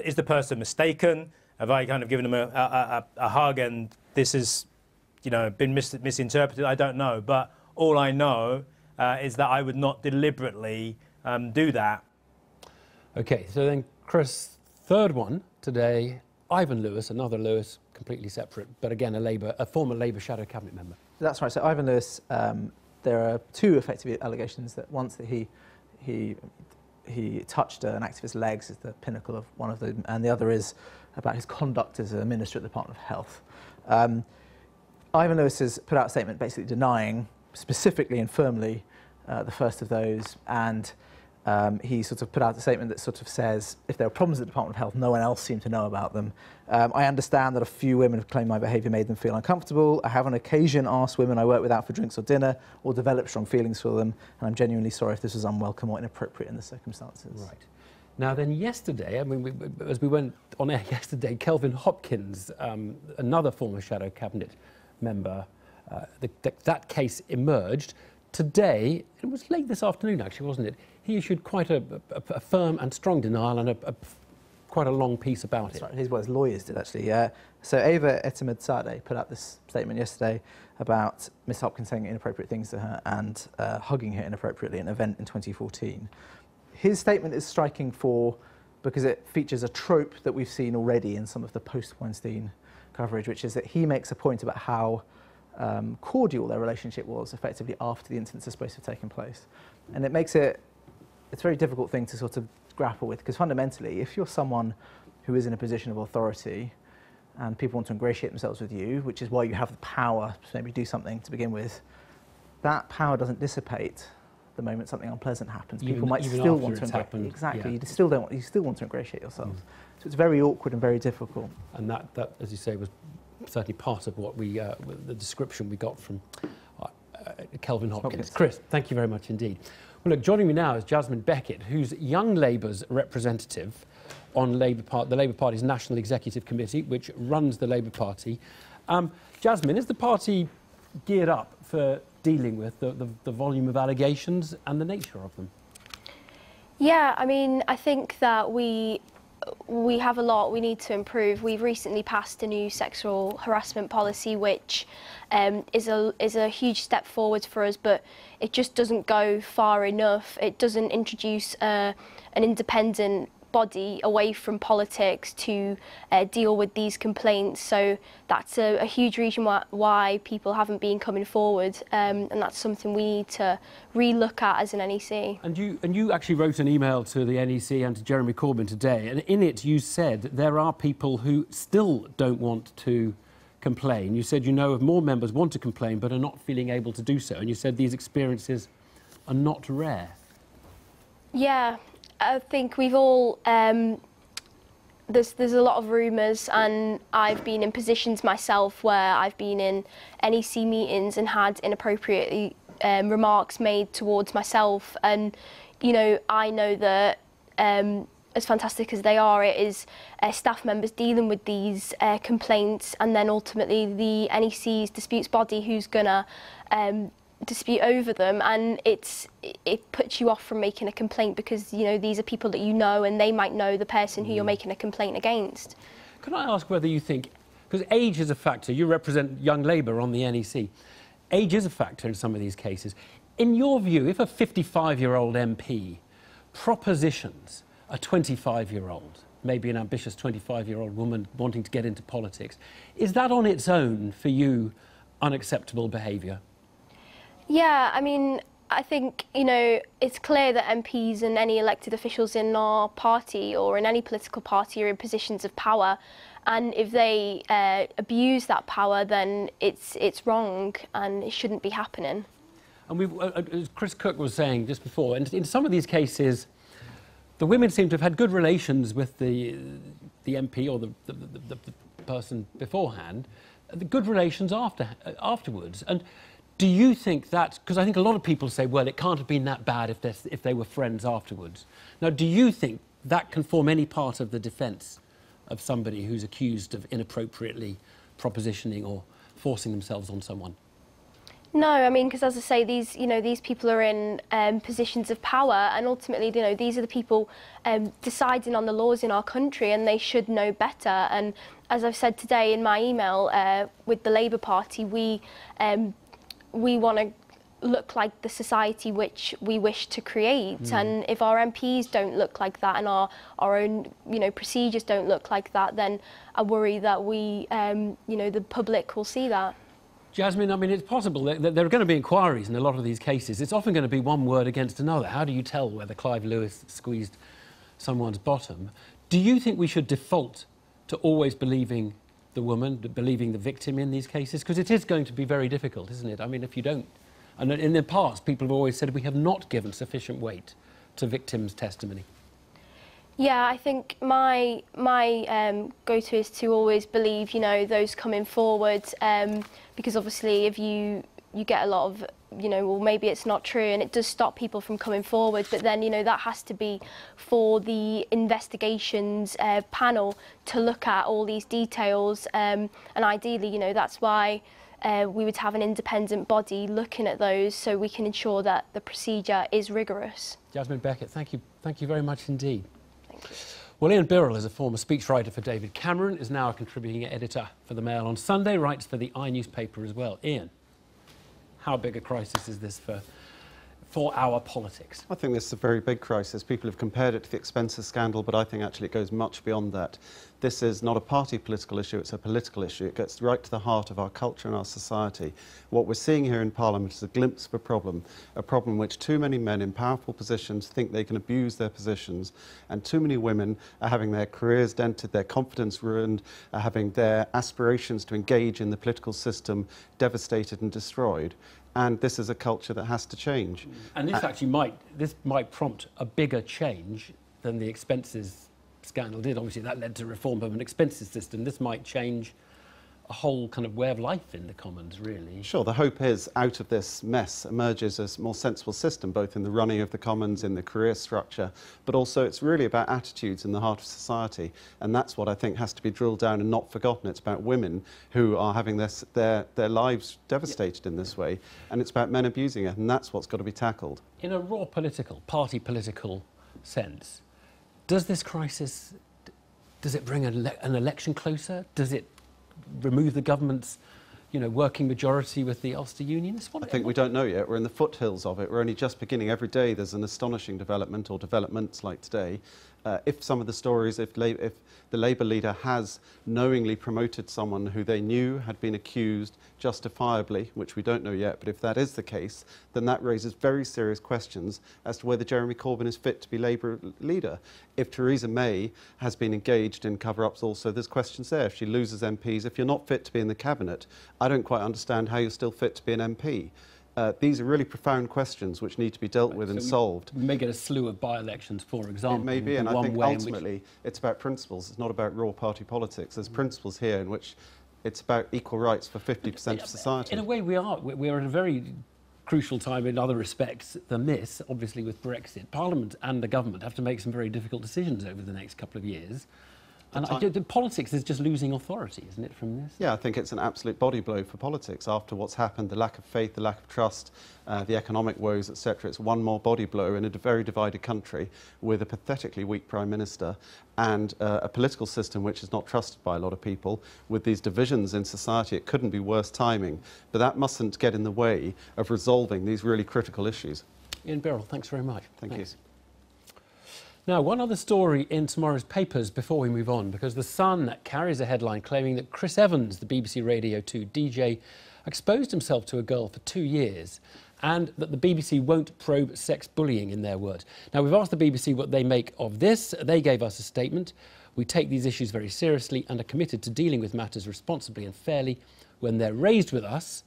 R: Is the person mistaken? Have I kind of given them a hug and this has, you know, been misinterpreted? I don't know. But all I know is that I would not deliberately do that.
B: OK, so then, Chris, third one today, Ivan Lewis, another Lewis, completely separate, but again, a former Labour Shadow Cabinet member.
C: That's right. So Ivan Lewis, there are 2 effective allegations. That once that he touched an activist's legs is the pinnacle of one of them, and the other is about his conduct as a minister at the Department of Health. Ivan Lewis has put out a statement basically denying specifically and firmly the first of those, and he sort of put out a statement that sort of says if there are problems at the Department of Health, no one else seemed to know about them. I understand that a few women have claimed my behaviour made them feel uncomfortable. I have on occasion asked women I work with out for drinks or dinner or developed strong feelings for them, and I'm genuinely sorry if this was unwelcome or inappropriate in the circumstances.
B: Right. Now then, yesterday, I mean, as we went on air yesterday, Kelvin Hopkins, another former Shadow Cabinet member, that case emerged. Today, it was late this afternoon actually, wasn't it? He issued quite a firm and strong denial and quite a long piece about it.
C: Right. His lawyers did actually. So Ava Etemad-Sadeh put out this statement yesterday about Miss Hopkins saying inappropriate things to her and hugging her inappropriately at an event in 2014. His statement is striking because it features a trope that we've seen already in some of the post-Weinstein coverage, which is that he makes a point about how cordial their relationship was effectively after the incidents are supposed to have taken place. And it makes it's a very difficult thing to sort of grapple with, because fundamentally, if you're someone who is in a position of authority and people want to ingratiate themselves with you, which is why you have the power to maybe do something to begin with, that power doesn't dissipate the moment something unpleasant happens. People might still want to ingratiate. Exactly, yeah. You still want to ingratiate yourself. So it's very awkward and very difficult.
B: And that, as you say, was certainly part of what the description we got from Kelvin Hopkins. Chris, thank you very much indeed. Well, look, joining me now is Jasmine Beckett, who's Young Labour's representative on the Labour Party's National Executive Committee, which runs the Labour Party. Jasmine, is the party geared up for dealing with the volume of allegations and the nature of them?
D: Yeah, I mean, I think that we have a lot we need to improve. We've recently passed a new sexual harassment policy, which is a huge step forward for us, but it just doesn't go far enough. It doesn't introduce an independent body away from politics to deal with these complaints. So that's a huge reason why people haven't been coming forward, and that's something we need to re-look at as an NEC.
B: And you actually wrote an email to the NEC and to Jeremy Corbyn today, and in it you said there are people who still don't want to complain. You said you know of more members want to complain but are not feeling able to do so, and you said these experiences are not rare.
D: Yeah, I think we've all, there's a lot of rumours, and I've been in positions myself where I've been in NEC meetings and had inappropriate remarks made towards myself, and you know, I know that as fantastic as they are, it is staff members dealing with these complaints, and then ultimately the NEC's disputes body who's gonna dispute over them, and it puts you off from making a complaint because, you know, these are people that you know and they might know the person who you're making a complaint against.
B: Can I ask whether you think, because age is a factor, you represent Young Labour on the NEC, age is a factor in some of these cases. In your view, if a 55-year-old MP propositions a 25-year-old, maybe an ambitious 25-year-old woman wanting to get into politics, is that on its own, for you, unacceptable behaviour?
D: Yeah, I mean, I think, you know, it's clear that MPs and any elected officials in our party or in any political party are in positions of power, and if they abuse that power, then it's wrong and it shouldn't be happening.
B: And we've, as Chris Cook was saying just before, in some of these cases, the women seem to have had good relations with the MP or the person beforehand, the good relations afterwards. And do you think that, because I think a lot of people say, well, it can't have been that bad if they were friends afterwards. Now, do you think that can form any part of the defence of somebody who's accused of inappropriately propositioning or forcing themselves on someone?
D: No, I mean, because as I say, these people are in positions of power, and ultimately, you know, these are the people deciding on the laws in our country, and they should know better. And as I've said today in my email with the Labour Party, we want to look like the society which we wish to create, and if our MPs don't look like that and our own, you know, procedures don't look like that, then I worry that we, you know, the public will see that.
B: Jasmine, I mean, it's possible that there are going to be inquiries in a lot of these cases. It's often going to be one word against another. How do you tell whether Clive Lewis squeezed someone's bottom? Do you think we should default to always believing the woman, believing the victim in these cases? Because it is going to be very difficult, isn't it? I mean, if you don't... And in the past, people have always said we have not given sufficient weight to victims' testimony.
D: Yeah, I think my go-to is to always believe, you know, those coming forward, because obviously if you get a lot of, you know, well, maybe it's not true, and it does stop people from coming forward, but then, you know, that has to be for the investigations panel to look at all these details, and ideally, you know, that's why we would have an independent body looking at those so we can ensure that the procedure is rigorous.
B: Jasmine Beckett, thank you very much indeed. Thank you. Well, Ian Birrell is a former speechwriter for David Cameron, is now a contributing editor for The Mail on Sunday, writes for the newspaper as well. Ian, how big a crisis is this for our politics?
F: I think this is a very big crisis. People have compared it to the expenses scandal, but I think actually it goes much beyond that. This is not a party political issue, it's a political issue. It gets right to the heart of our culture and our society. What we're seeing here in Parliament is a glimpse of a problem which too many men in powerful positions think they can abuse their positions, and too many women are having their careers dented, their confidence ruined, are having their aspirations to engage in the political system devastated and destroyed. And this is a culture that has to change.
B: And this actually might prompt a bigger change than the expenses scandal did. Obviously, that led to reform of an expenses system. This might change a whole kind of way of life in the Commons, really.
F: Sure, the hope is out of this mess emerges a more sensible system, both in the running of the Commons, in the career structure, but also it's really about attitudes in the heart of society. And that's what I think has to be drilled down and not forgotten. It's about women who are having their lives devastated in this way, and it's about men abusing it, and that's what's got to be tackled.
B: In a raw party political sense, does this crisis Does it bring an election closer? Does it remove the government's, working majority with the Ulster Unionists?
F: I think we don't know yet. We're in the foothills of it. We're only just beginning. Every day there's an astonishing development, or developments like today. If some of the stories, if the Labour leader has knowingly promoted someone who they knew had been accused justifiably, which we don't know yet, but if that is the case, then that raises very serious questions as to whether Jeremy Corbyn is fit to be Labour leader. If Theresa May has been engaged in cover-ups also, there's questions there. If she loses MPs, if you're not fit to be in the cabinet, I don't quite understand how you're still fit to be an MP. These are really profound questions which need to be dealt with and solved.
B: We may get a slew of by-elections, for example.
F: It may be, and I think ultimately it's about principles. It's not about raw party politics. There's principles here in which it's about equal rights for 50% of society.
B: In a way, we are. We're at a very crucial time in other respects than this. Obviously, with Brexit, Parliament and the government have to make some very difficult decisions over the next couple of years. And the politics is just losing authority, isn't it, from this?
F: Yeah, I think it's an absolute body blow for politics after what's happened, the lack of faith, the lack of trust, the economic woes, etc. It's one more body blow in a very divided country with a pathetically weak Prime Minister and a political system which is not trusted by a lot of people. With these divisions in society, it couldn't be worse timing. But that mustn't get in the way of resolving these really critical issues.
B: Ian Birrell, thanks very much.
F: Thank you.
B: Now, one other story in tomorrow's papers before we move on, because The Sun carries a headline claiming that Chris Evans, the BBC Radio 2 DJ, exposed himself to a girl for 2 years, and that the BBC won't probe sex bullying, in their words. Now, we've asked the BBC what they make of this. They gave us a statement. We take these issues very seriously and are committed to dealing with matters responsibly and fairly when they're raised with us.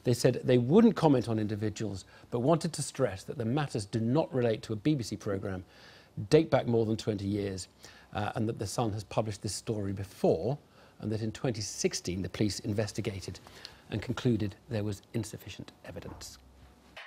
B: They said they wouldn't comment on individuals, but wanted to stress that the matters do not relate to a BBC programme, date back more than 20 years, and that The Sun has published this story before, and that in 2016 the police investigated and concluded there was insufficient evidence.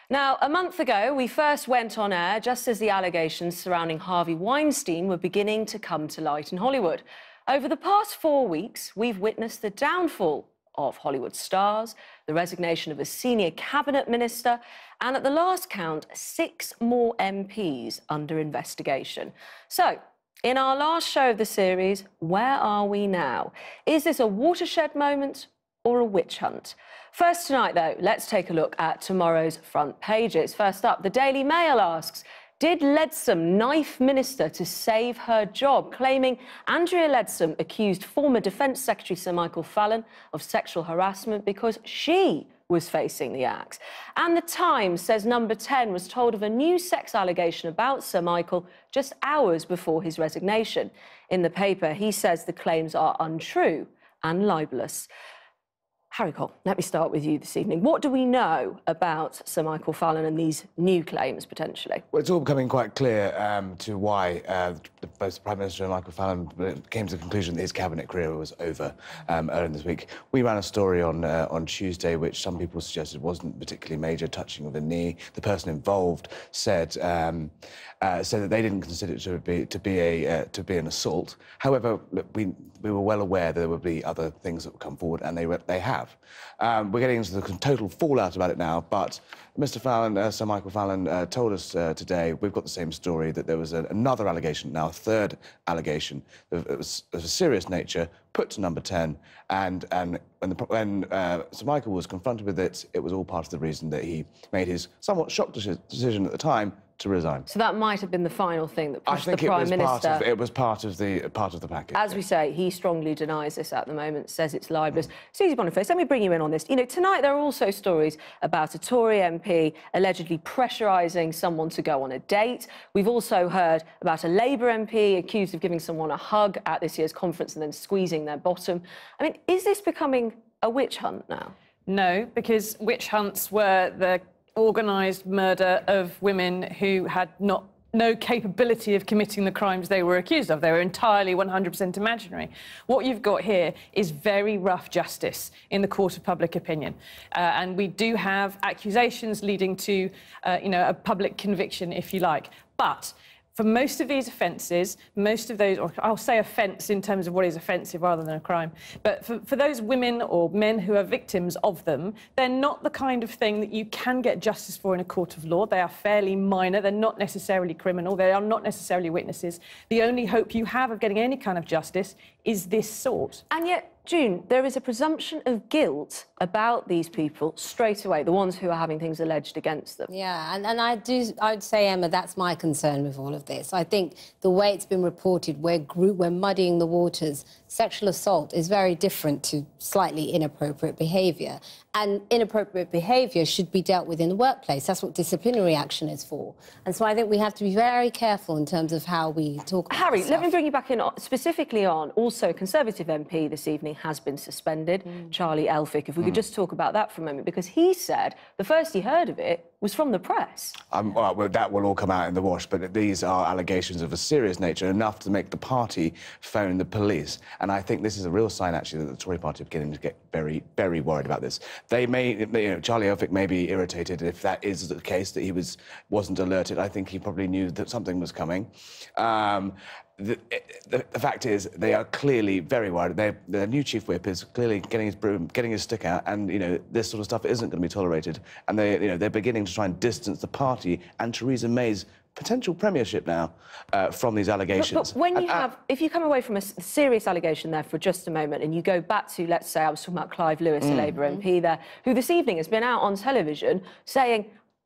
A: Now, a month ago, we first went on air just as the allegations surrounding Harvey Weinstein were beginning to come to light in Hollywood. Over the past 4 weeks, we've witnessed the downfall of Hollywood stars, the resignation of a senior cabinet minister, and at the last count, 6 more MPs under investigation. So, in our last show of the series, where are we now? Is this a watershed moment or a witch hunt? First tonight, though, let's take a look at tomorrow's front pages. First up, the Daily Mail asks, did Leadsom knife minister to save her job, claiming Andrea Leadsom accused former Defence Secretary Sir Michael Fallon of sexual harassment because she was facing the axe. And The Times says Number 10 was told of a new sex allegation about Sir Michael just hours before his resignation. In the paper, he says the claims are untrue and libellous. Harry Cole, let me start with you this evening. What do we know about Sir Michael Fallon and these new claims, potentially?
G: Well, it's all becoming quite clear to why both the Prime Minister and Michael Fallon came to the conclusion that his cabinet career was over earlier this week. We ran a story on Tuesday, which some people suggested wasn't particularly major, touching of the knee. The person involved said that they didn't consider it to be an assault. However, we were well aware that there would be other things that would come forward, and they have. We're getting into the total fallout about it now, but Mr. Fallon, Sir Michael Fallon, told us today, we've got the same story, that there was another allegation, now a third allegation, that it was of a serious nature, put to Number 10, and when Sir Michael was confronted with it, it was all part of the reason that he made his somewhat shocked decision at the time to resign.
A: So that might have been the final thing that pushed the
G: I
A: Prime
G: think
A: Minister.
G: it was part of the package.
A: As we say, he strongly denies this at the moment, says it's libellous. Susie Boniface, let me bring you in on this. You know, tonight there are also stories about a Tory MP allegedly pressurising someone to go on a date. We've also heard about a Labour MP accused of giving someone a hug at this year's conference and then squeezing their bottom. I mean, is this becoming a witch hunt now?
S: No, because witch hunts were the organised murder of women who had no capability of committing the crimes they were accused of. They were entirely 100% imaginary. What you've got here is very rough justice in the court of public opinion. And we do have accusations leading to, a public conviction, if you like. But For most of these offences, most of those, or I'll say offence in terms of what is offensive rather than a crime, but for those women or men who are victims of them, they're not the kind of thing that you can get justice for in a court of law. They are fairly minor, they're not necessarily criminal, they are not necessarily witnesses. The only hope you have of getting any kind of justice is this sort.
A: And yet, June, there is a presumption of guilt about these people straight away, the ones who are having things alleged against them.
I: Yeah, and I would say, Emma, that's my concern with all of this. I think the way it's been reported, we're muddying the waters. Sexual assault is very different to slightly inappropriate behaviour. And inappropriate behaviour should be dealt with in the workplace. That's what disciplinary action is for. And so I think we have to be very careful in terms of how we talk about
A: Harry,
I: this
A: let me
I: stuff.
A: bring you back in specifically on also a Conservative MP this evening has been suspended, Charlie Elphicke. If we could just talk about that for a moment, because he said the first he heard of it was from the press.
G: Well, that will all come out in the wash, but these are allegations of a serious nature, enough to make the party phone the police. And I think this is a real sign, actually, that the Tory party are beginning to get very, very worried about this. They may, you know, Charlie Elphicke may be irritated if that is the case, that he wasn't alerted. I think he probably knew that something was coming. The fact is, they are clearly very worried. Their new chief whip is clearly getting his broom, getting his stick out, and you know this sort of stuff isn't going to be tolerated. And they're beginning to try and distance the party and Theresa May's potential premiership now from these allegations.
A: But when you if you come away from a serious allegation there for just a moment and you go back to, let's say, I was talking about Clive Lewis, a Labour MP there, who this evening has been out on television saying,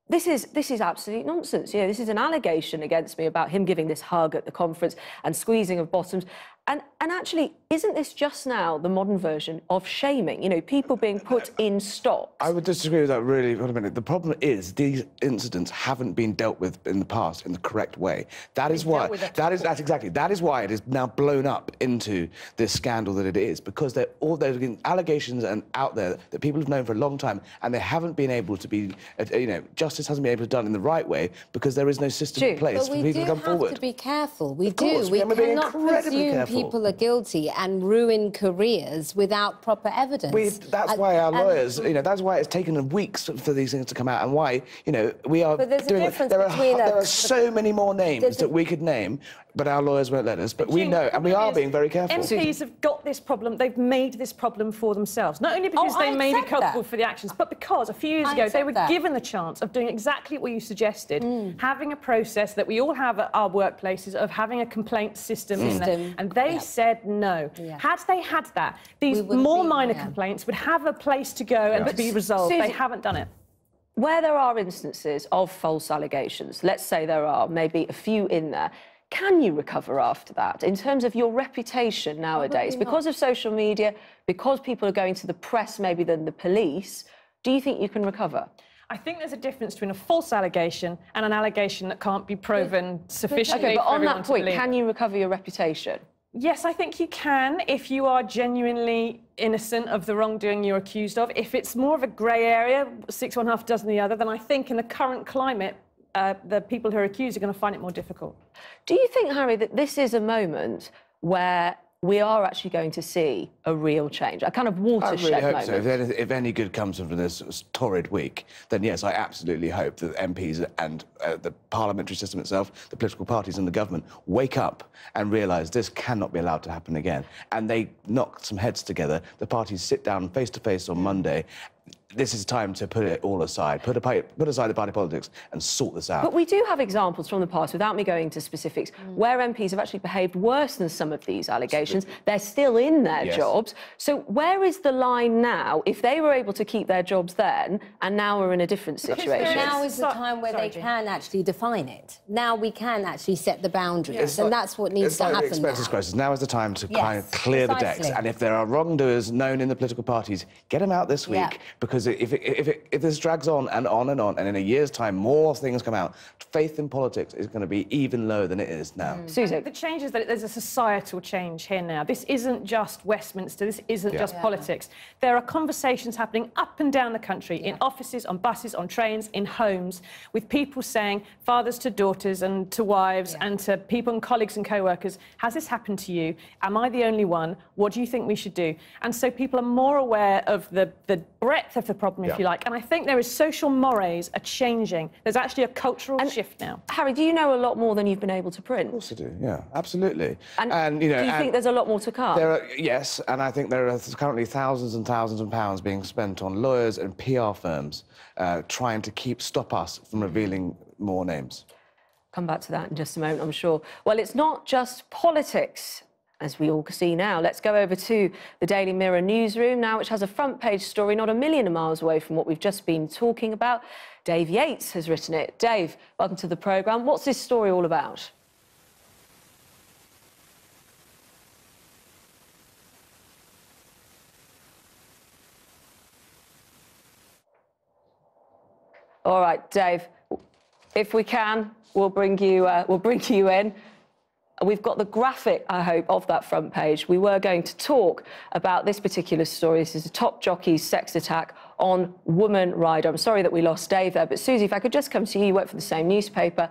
A: this is absolute nonsense. You know, this is an allegation against me about him giving this hug at the conference and squeezing of bottoms. And actually, isn't this just now the modern version of shaming? You know, people being put in stocks. I
G: would disagree with that, really. Wait a minute. The problem is these incidents haven't been dealt with in the past in the correct way. That is why. That is why it is now blown up into this scandal that it is, because there's been allegations out there that people have known for a long time, and they haven't been able to be, you know, justice hasn't been able to be done in the right way because there is no system in place for people to come forward.
I: We do have to be careful. We
G: course,
I: do. We
G: cannot
I: presume people are guilty and ruin careers without proper evidence.
G: That's why our lawyers, you know, that's why it's taken weeks for these things to come out, and why, you know, we are doing it. There are so many more names that we could name, but our lawyers won't let us. But we know, and we are being very careful.
S: MPs have got this problem. They've made this problem for themselves. Not only because they made it culpable for the actions, but because a few years ago they were given the chance of doing exactly what you suggested, having a process that we all have at our workplaces of having a complaint system in there, and they said no. Had they had that, these more minor complaints would have a place to go and to be resolved.
A: Susie,
S: they haven't done it.
A: Where there are instances of false allegations, let's say there are maybe a few in there, can you recover after that in terms of your reputation nowadays? Because of social media, because people are going to the press maybe than the police, do you think you can recover?
S: I think there's a difference between a false allegation and an allegation that can't be proven sufficiently.
A: Okay, but
S: for
A: on that
S: everyone to
A: point,
S: believe.
A: can you recover your reputation?
S: Yes, I think you can if you are genuinely innocent of the wrongdoing you're accused of. If it's more of a grey area, 6 1 half dozen the other, then I think in the current climate, the people who are accused are going to find it more difficult.
A: Do you think, Harry, that this is a moment where we are actually going to see a real change, a kind of watershed
G: I really
A: moment?
G: hope so. If any good comes from this torrid week, then yes, I absolutely hope that MPs and the parliamentary system itself, the political parties and the government wake up and realise this cannot be allowed to happen again. And they knock some heads together. The parties sit down face to face on Monday. This is time to put it all aside, put aside the party politics and sort this out.
A: But we do have examples from the past, without me going into specifics, where MPs have actually behaved worse than some of these allegations. They're still in their jobs. So where is the line now, if they were able to keep their jobs then, and now we're in a different situation?
I: Now is the time where they can actually define it. Now we can actually set the boundaries, and that's what needs to happen now.
G: It's like the expenses crisis. Now is the time to kind of clear the decks. And if there are wrongdoers known in the political parties, get them out this week, because if this drags on and on and on, and in a year's time more things come out, faith in politics is going to be even lower than it is now.
S: Susie, the change is that there's a societal change here now. This isn't just Westminster, this isn't just politics. There are conversations happening up and down the country, in offices, on buses, on trains, in homes, with people saying, fathers to daughters and to wives and to people and colleagues and co-workers, has this happened to you? Am I the only one? What do you think we should do? And so people are more aware of the breadth of the problem, if you like. And I think there is social mores are changing. There's actually a cultural shift now.
A: Harry, do you know a lot more than you've been able to print?
G: Of course I do, yeah, absolutely.
A: And you know, do you think there's a lot more to come?
G: Yes, and I think there are currently thousands and thousands of pounds being spent on lawyers and PR firms trying to stop us from revealing more names.
A: Come back to that in just a moment, I'm sure. Well, it's not just politics, as we all see now. Let's go over to the Daily Mirror newsroom now, which has a front-page story not a million miles away from what we've just been talking about. Dave Yates has written it. Dave, welcome to the programme. What's this story all about? All right, Dave, if we can, we'll bring you in. We've got the graphic, I hope, of that front page. We were going to talk about this particular story. This is a top jockey's sex attack on woman rider. I'm sorry that we lost Dave there, but Susie, if I could just come to you, you work for the same newspaper.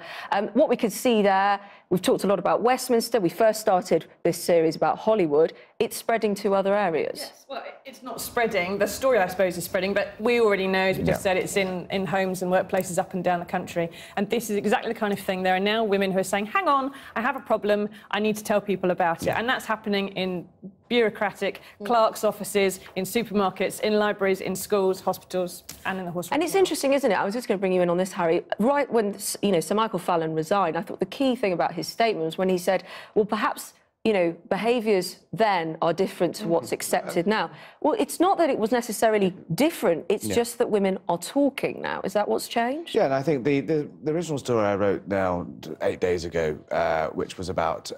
A: What we could see there, we've talked a lot about Westminster. We first started this series about Hollywood. It's spreading to other areas.
S: Yes, well, it's not spreading. The story, I suppose, is spreading, but we already know, as we just said, it's in homes and workplaces up and down the country. And this is exactly the kind of thing. There are now women who are saying, hang on, I have a problem, I need to tell people about it. And that's happening in bureaucratic clerks' offices, in supermarkets, in libraries, in schools, hospitals, and in the horse.
A: And it's interesting, isn't it? I was just going to bring you in on this, Harry. Right when, you know, Sir Michael Fallon resigned, I thought the key thing about his statement was when he said, well, perhaps, you know, behaviours then are different to what's accepted now. Well, it's not that it was necessarily different, it's just that women are talking now. Is that what's changed?
G: Yeah, and I think the original story I wrote now 8 days ago, which was about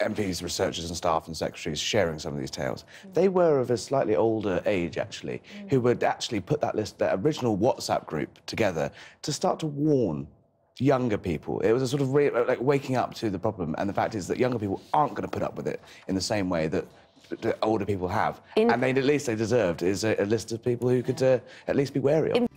G: MPs, researchers and staff and secretaries sharing some of these tales, they were of a slightly older age, actually, who would actually put that original WhatsApp group together to start to warn younger people. It was a sort of like waking up to the problem, and the fact is that younger people aren't going to put up with it in the same way that older people have. And at least they deserved is a list of people who could at least be wary of it.